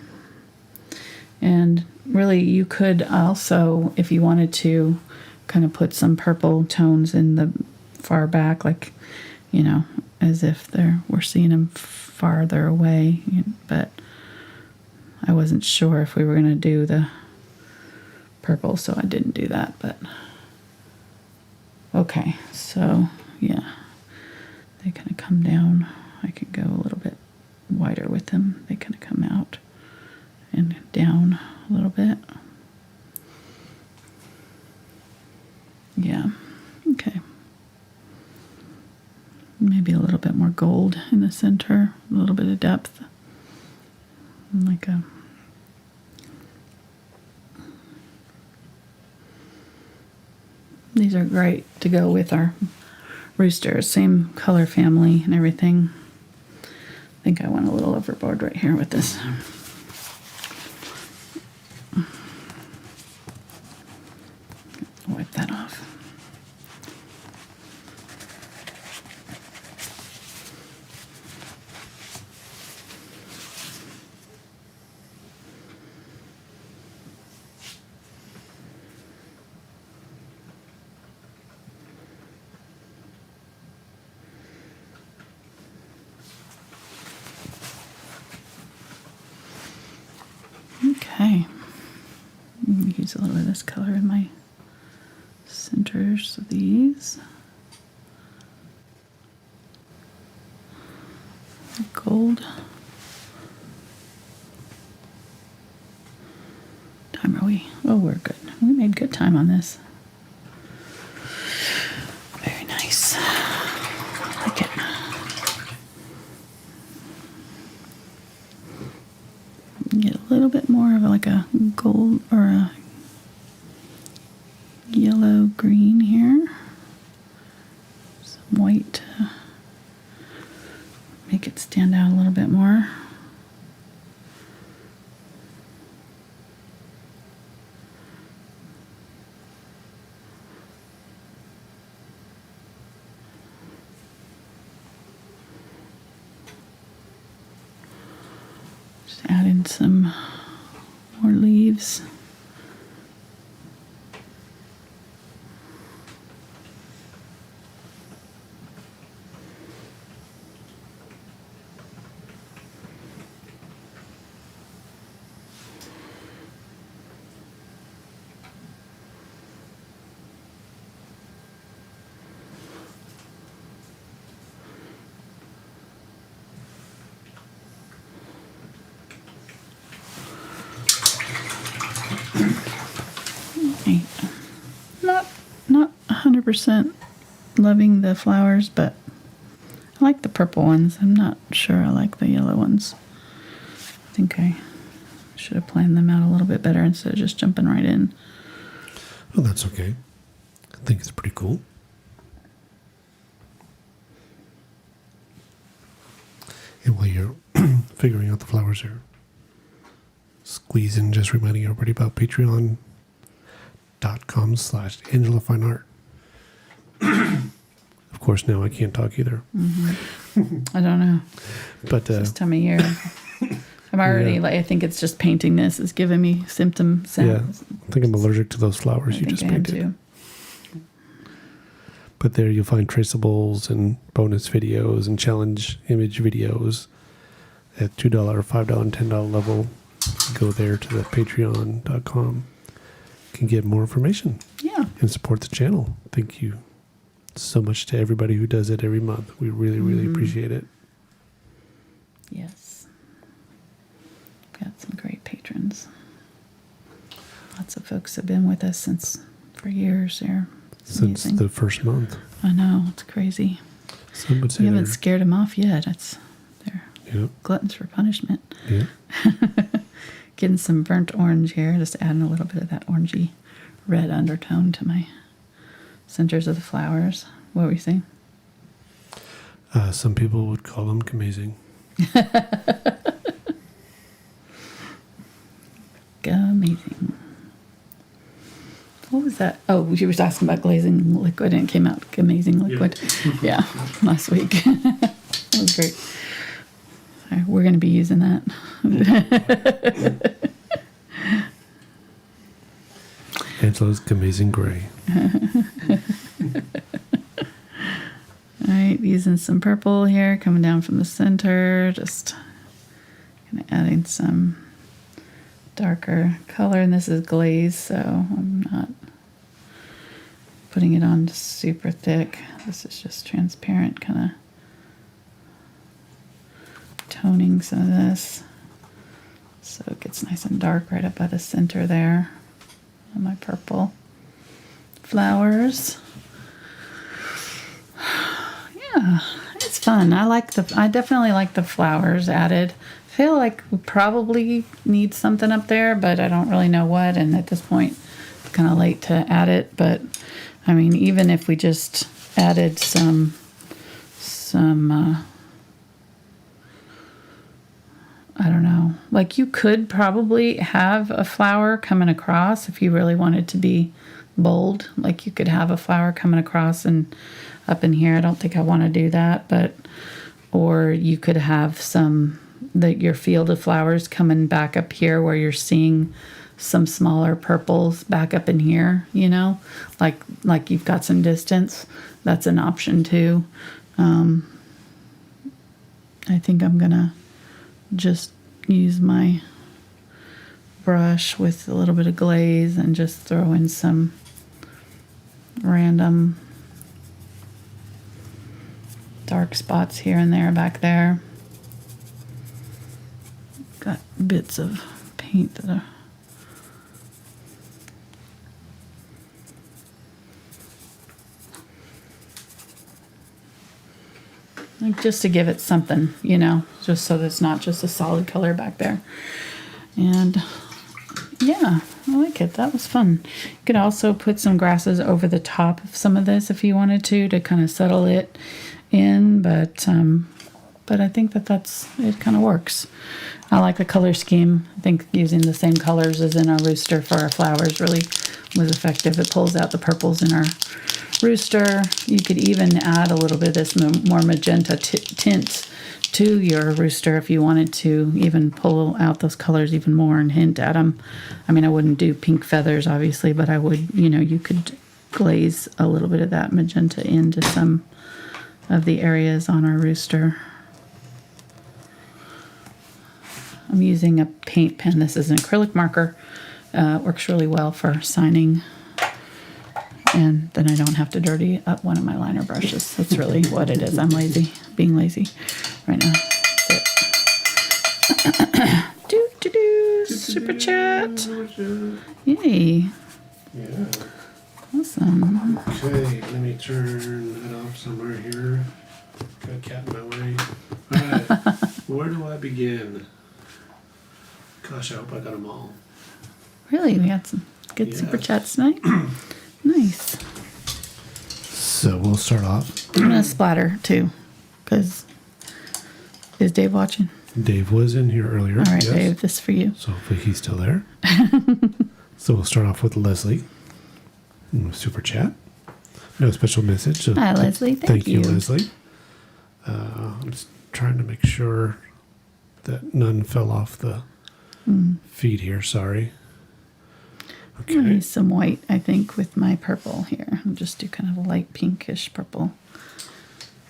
And really you could also, if you wanted to, kind of put some purple tones in the far back, like, you know, as if we're seeing them farther away, but I wasn't sure if we were going to do the purple, so I didn't do that. But okay, so yeah, they kind of come down. I could go a little bit wider with them. They kind of come out and down a little bit. Yeah, okay. Maybe a little bit more gold in the center, a little bit of depth. Like a these are great to go with our roosters, same color family and everything. I think I went a little overboard right here with this. Wipe that off. Okay, use a little bit of this color in my centers of these. Gold. Time are we? Oh, we're good. We made good time on this. Very nice. I like it. Get a little bit more of like a gold or a yellow green here. Some white to make it stand out a little bit more. Just add in some more leaves. Not 100% loving the flowers, but I like the purple ones. I'm not sure I like the yellow ones. I think I should have planned them out a little bit better instead of just jumping right in. Oh, that's okay. I think it's pretty cool. And while you're figuring out the flowers here, squeeze in just reminding everybody about patreon.com/AngelaFineArt. Of course, now I can't talk either. Mm-hmm. I don't know. But this time of year, I'm already I think it's just painting this is giving me symptoms. Yeah, I think I'm allergic to those flowers you just painted. But there you'll find traceables and bonus videos and challenge image videos at $2, $5, and $10 level. Go there to the patreon.com. You can get more information. Yeah. Yeah. and support the channel. Thank you so much to everybody who does it every month. We really, really appreciate it. Yes. Got some great patrons. Lots of folks have been with us for years there. Since the first month. I know, it's crazy. Some would say We haven't scared them off yet. They're gluttons for punishment. Yeah. Getting some burnt orange here, just adding a little bit of that orangey red undertone to my centers of the flowers. What were you saying? Some people would call them amazing. Amazing. What was that? Oh, she was asking about glazing liquid, and it came out amazing liquid. Yeah, last week. That was great. Sorry, we're going to be using that. Angela's amazing gray. All right, using some purple here, coming down from the center, just kind of adding some darker color. And this is glaze, so I'm not putting it on super thick. This is just transparent, kind of toning some of this so it gets nice and dark right up by the center there on my purple flowers. Yeah, it's fun. I definitely like the flowers added. I feel like we probably need something up there, but I don't really know what, and at this point it's kind of late to add it. But I mean, even if we just added some I don't know, like you could probably have a flower coming across if you really wanted to be bold. Like you could have a flower coming across and up in here. I don't think I want to do that, or you could have your field of flowers coming back up here where you're seeing some smaller purples back up in here, like you've got some distance. That's an option too. I think I'm gonna just use my brush with a little bit of glaze and just throw in some random dark spots here and there back there. Got bits of paint that are like just to give it something, just so that it's not just a solid color back there. And yeah, I like it. That was fun. You could also put some grasses over the top of some of this if you wanted to kind of settle it in, but I think it kind of works. I like the color scheme. I think using the same colors as in our rooster for our flowers really was effective. It pulls out the purples in our rooster. You could even add a little bit of this more magenta tint to your rooster if you wanted to even pull out those colors even more and hint at them. I mean, I wouldn't do pink feathers, obviously, but I would, you could glaze a little bit of that magenta into some of the areas on our rooster. I'm using a paint pen. This is an acrylic marker. Works really well for signing. And then I don't have to dirty up one of my liner brushes. That's really what it is. I'm lazy, being lazy right now. Super chat. Yay. Yeah. Awesome. Okay, let me turn it off somewhere here. Got a cat in my way. All right, where do I begin? Gosh, I hope I got them all. Really? We had some good super chats tonight? Nice. So we'll start off. I'm going to splatter too, because is Dave watching? Dave was in here earlier. All right, yes. Dave, this is for you. So hopefully he's still there. So we'll start off with Leslie. Super chat. No special message. So hi, Leslie. Thank you. Leslie. I'm just trying to make sure that none fell off the feed here. Sorry. Okay. I'm going to use some white, I think, with my purple here. I'll just do kind of a light pinkish purple.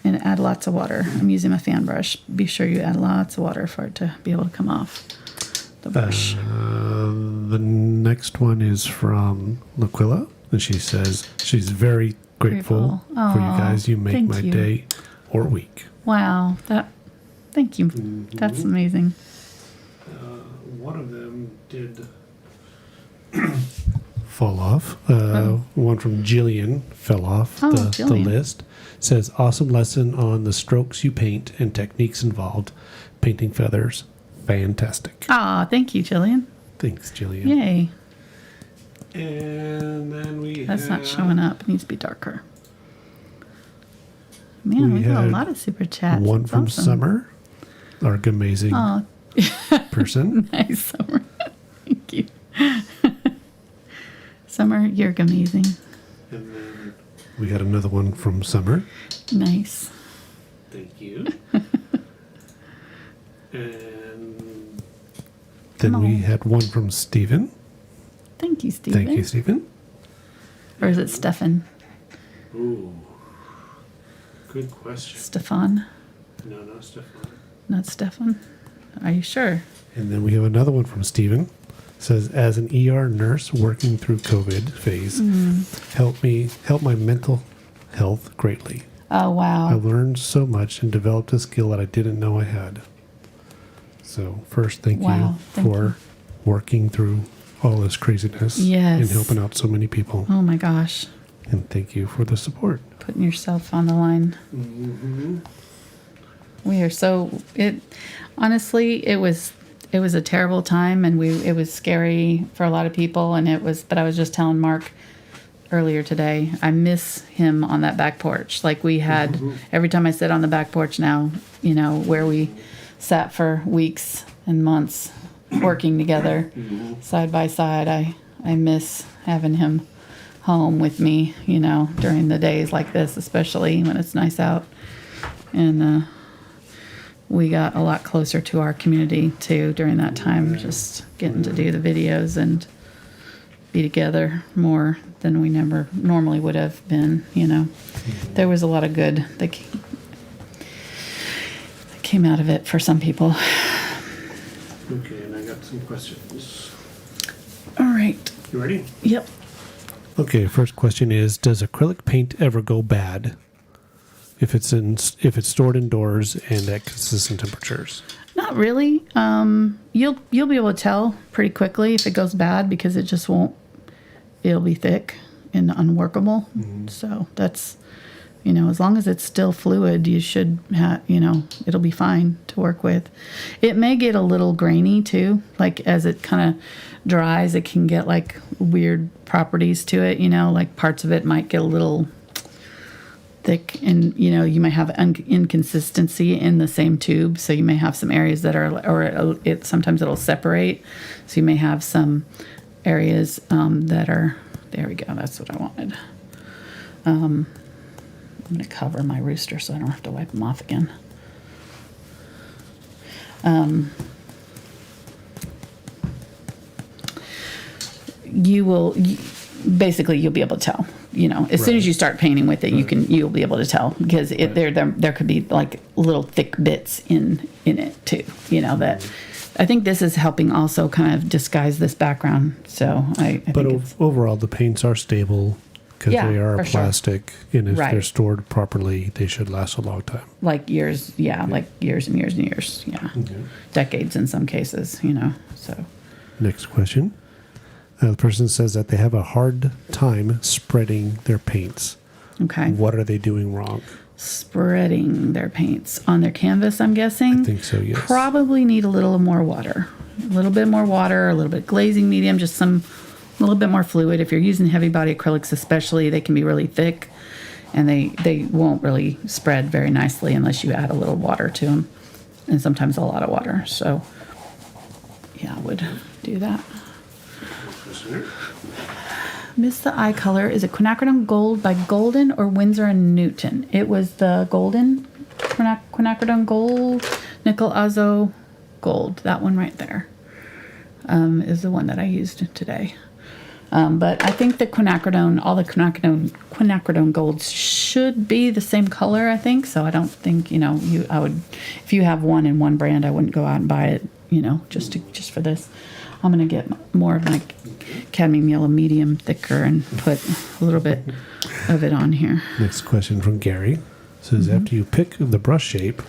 And add lots of water. I'm using my fan brush. Be sure you add lots of water for it to be able to come off the brush. The next one is from Laquilla. and she says she's very grateful for you Aw, guys. You make thank my you. day or week. Wow. Thank you. That's amazing. One of them did fall off. One from Jillian fell off the Jillian. list. Says, awesome lesson on the strokes you paint and techniques involved. Painting feathers. Fantastic. Ah, thank you, Jillian. Thanks, Jillian. Yay. And then That's not showing up. It needs to be darker. Man, we got a had lot of super chats. One That's from awesome. Summer, our amazing Oh, person. nice, Summer. Thank you. Summer, you're amazing. And then we got another one from Summer. Nice. Thank you. And then we had one from Stephen. Thank you, Stephen. Thank you, Stephen. Or is it Stefan? Ooh, good question. Stefan? No, not Stefan. Not Stefan? Are you sure? And then we have another one from Stephen. Says, as an ER nurse working through COVID phase, help my mental health greatly. Oh, wow. I learned so much and developed a skill that I didn't know I had. So first, thank you for working through all this craziness and helping out so many people. Oh, my gosh. And thank you for the support. Putting yourself on the line. Mm-hmm. We are so... Honestly, it was a terrible time, and it was scary for a lot of people, but I was just telling Mark earlier today, I miss him on that back porch. Like we had, every time I sit on the back porch now, where we sat for weeks and months working together side by side, I miss having him home with me, during the days like this, especially when it's nice out. And we got a lot closer to our community too during that time, just getting to do the videos and be together more than we never normally would have been. There was a lot of good that came out of it for some people. Okay, and I got some questions. All right. You ready? Yep. Okay, first question is, does acrylic paint ever go bad if it's stored indoors and at consistent temperatures? Not really. You'll be able to tell pretty quickly if it goes bad because it just won't. It'll be thick and unworkable. So that's, as long as it's still fluid, you should have, it'll be fine to work with. It may get a little grainy too, like as it kind of dries, it can get like weird properties to it. Like parts of it might get a little thick, and you might have inconsistency in the same tube, so you may have some areas that are, or sometimes it'll separate, so you may have some areas that are, there we go, that's what I wanted. I'm going to cover my rooster so I don't have to wipe them off again. Basically you'll be able to tell, as soon as you start painting with it, you'll be able to tell, because there could be like little thick bits in it too, that I think this is helping also kind of disguise this background. So I But think overall, the paints are stable because they are for sure. plastic, and if Right. they're stored properly, they should last a long time. like years, like years and years and years, decades in some cases, so. Next question. The person says that they have a hard time spreading their paints. Okay. What are they doing wrong? Spreading their paints on their canvas, I'm guessing. I think so, yes. Probably need a little more water. A little bit more water, a little bit glazing medium, just a little bit more fluid. If you're using heavy body acrylics especially, they can be really thick, and they won't really spread very nicely unless you add a little water to them, and sometimes a lot of water. So, yeah, I would do that. Miss the eye color. Is it Quinacridone Gold by Golden or Winsor & Newton? It was the Golden, Quinacridone Gold, Nickel Azo Gold. That one right there is the one that I used today. But I think the Quinacridone, all the Quinacridone Golds should be the same color, I think. So I don't think, I would, if you have one in one brand, I wouldn't go out and buy it, just for this. I'm going to get more of my cadmium yellow medium thicker and put a little bit of it on here. Next question from Gary. Says, after you pick the brush shape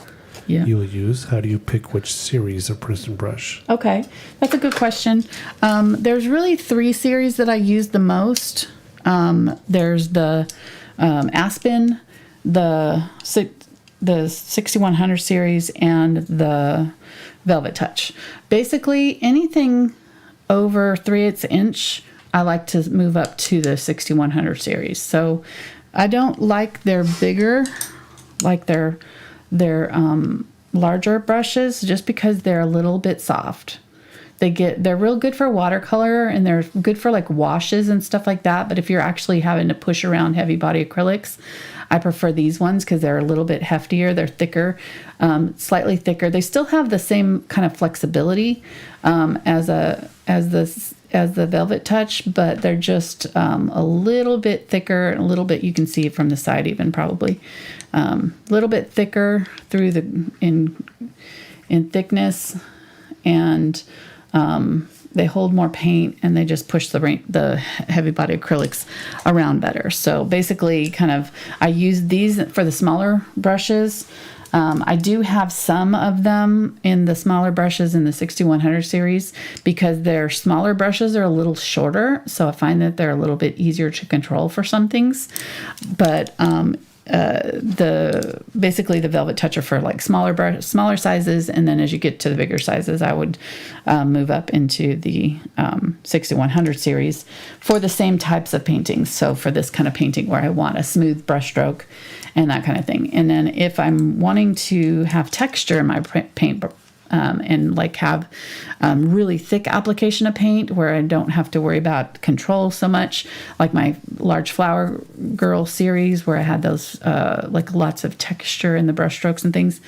you will use, how do you pick which series of Princeton brush? Okay, that's a good question. There's really 3 series that I use the most. There's the Aspen, the 6100 series, and the Velvet Touch. Basically, anything over 3/8 inch, I like to move up to the 6100 series. So I don't like their bigger, like their larger brushes, just because they're a little bit soft. They're real good for watercolor, and they're good for like washes and stuff like that. But if you're actually having to push around heavy body acrylics, I prefer these ones because they're a little bit heftier. They're thicker, slightly thicker. They still have the same kind of flexibility as the Velvet Touch, but they're just a little bit thicker, and a little bit, you can see it from the side even probably, a little bit thicker through in thickness, and they hold more paint, and they just push the heavy body acrylics around better. So basically, I use these for the smaller brushes. I do have some of them in the smaller brushes in the 6100 series, because their smaller brushes are a little shorter, so I find that they're a little bit easier to control for some things. But basically the Velvet Touch are for like smaller sizes, and then as you get to the bigger sizes, I would move up into the 6100 series for the same types of paintings. So for this kind of painting where I want a smooth brush stroke and that kind of thing. And then if I'm wanting to have texture in my paint, and like have really thick application of paint where I don't have to worry about control so much, like my large flower girl series where I had those like lots of texture in the brush strokes and things,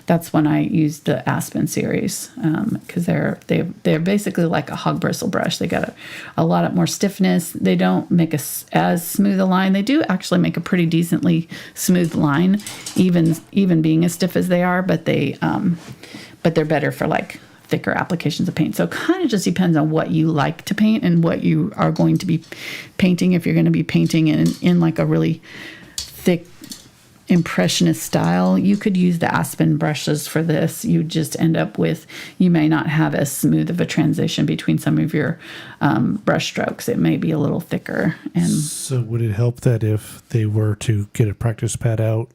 that's when I use the Aspen series, because they're basically like a hog bristle brush. They got a lot more stiffness. They don't make as smooth a line. They do actually make a pretty decently smooth line, even being as stiff as they are, but they're better for like thicker applications of paint. So it kind of just depends on what you like to paint and what you are going to be painting. If you're going to be painting in like a really thick impressionist style, you could use the Aspen brushes for this. You just end up with, you may not have as smooth of a transition between some of your brush strokes. It may be a little thicker. And so would it help that if they were to get a practice pad out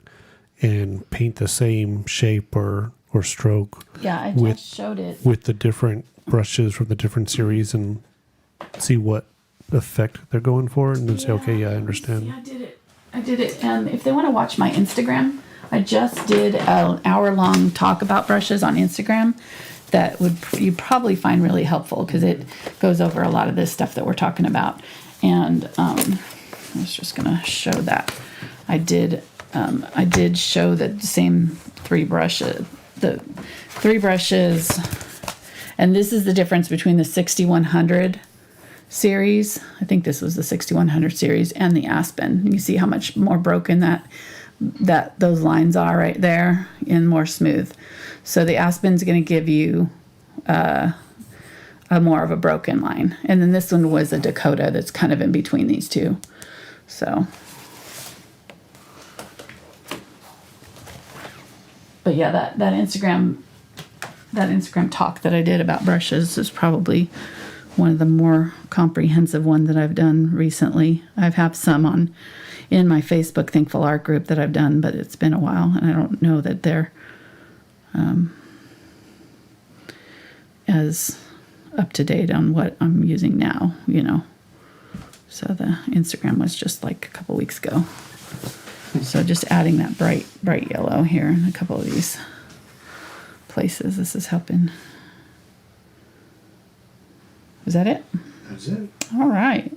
and paint the same shape or stroke, I just showed it with the different brushes from the different series, and see what effect they're going for, and then say, okay, I understand. Yeah, I did it. And if they want to watch my Instagram, I just did an hour-long talk about brushes on Instagram that you probably find really helpful, because it goes over a lot of this stuff that we're talking about. And I was just going to show that. I did show the same 3 brushes. The 3 brushes, and this is the difference between the 6100 series. I think this was the 6100 series, and the Aspen. You see how much more broken that those lines are right there, and more smooth. So the Aspen's going to give you a more of a broken line, and then this one was a Dakota that's kind of in between these two. So. But yeah, that Instagram talk that I did about brushes is probably one of the more comprehensive ones that I've done recently. I've had some in my Facebook Thankful Art group that I've done, but it's been a while, and I don't know that they're as up to date on what I'm using now, So the Instagram was just like a couple weeks ago. So just adding that bright yellow here in a couple of these places. This is helping. Is that it? That's it. All right.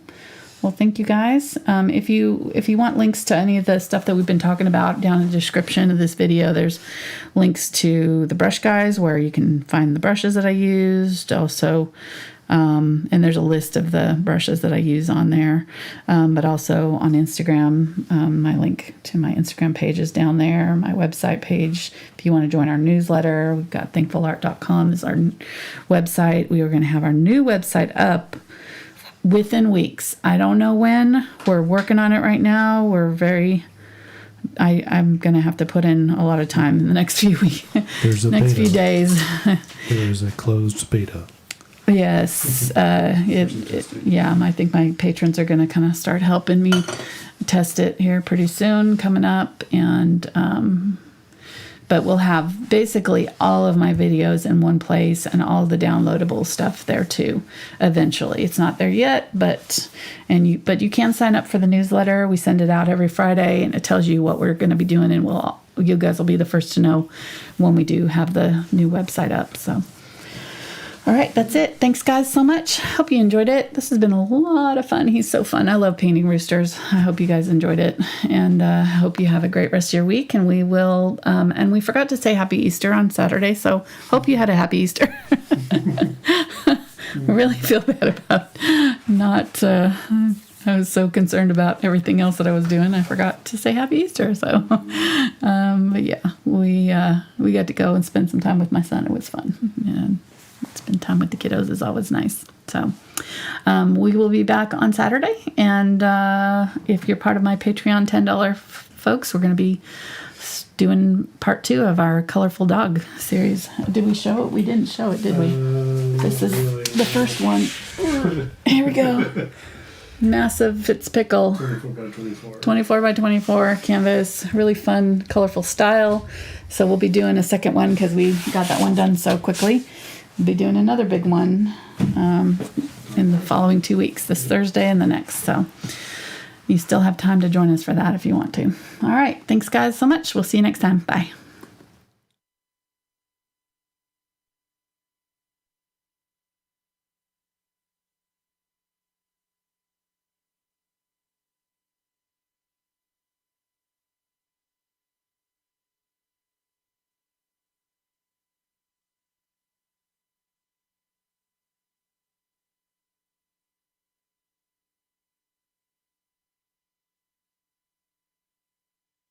Well, thank you guys. If you want links to any of the stuff that we've been talking about down in the description of this video, there's links to the brush guides where you can find the brushes that I used. Also, And there's a list of the brushes that I use on there, but also on Instagram. My link to my Instagram page is down there, my website page. If you want to join our newsletter, we've got thankfulart.com is our website. We are going to have our new website up within weeks. I don't know when. We're working on it right now. I'm going to have to put in a lot of time in the next few weeks. There's a next beta. few days. There's a closed beta. Yes. I think my patrons are going to kind of start helping me test it here pretty soon, coming up. And, but we'll have basically all of my videos in one place and all the downloadable stuff there too, eventually. It's not there yet, but you can sign up for the newsletter. We send it out every Friday, and it tells you what we're going to be doing, and you guys will be the first to know when we do have the new website up. So, all right, that's it. Thanks, guys, so much. Hope you enjoyed it. This has been a lot of fun. He's so fun. I love painting roosters. I hope you guys enjoyed it, and I hope you have a great rest of your week. And we will. And we forgot to say Happy Easter on Saturday, so hope you had a Happy Easter. I really feel bad about not. I was so concerned about everything else that I was doing. I forgot to say Happy Easter. So, but yeah, we got to go and spend some time with my son. It was fun. And spend time with the kiddos is always nice. So we will be back on Saturday. And if you're part of my Patreon $10 folks, we're going to be doing part 2 of our Colorful Dog series. Did we show it? We didn't show it, did we? This is the first one. Here we go. Massive Fitzpickle. 24 by 24 canvas. Really fun, colorful style. So we'll be doing a second one because we got that one done so quickly. We'll be doing another big one in the following 2 weeks, this Thursday and the next. So you still have time to join us for that if you want to. All right. Thanks, guys, so much. We'll see you next time. Bye.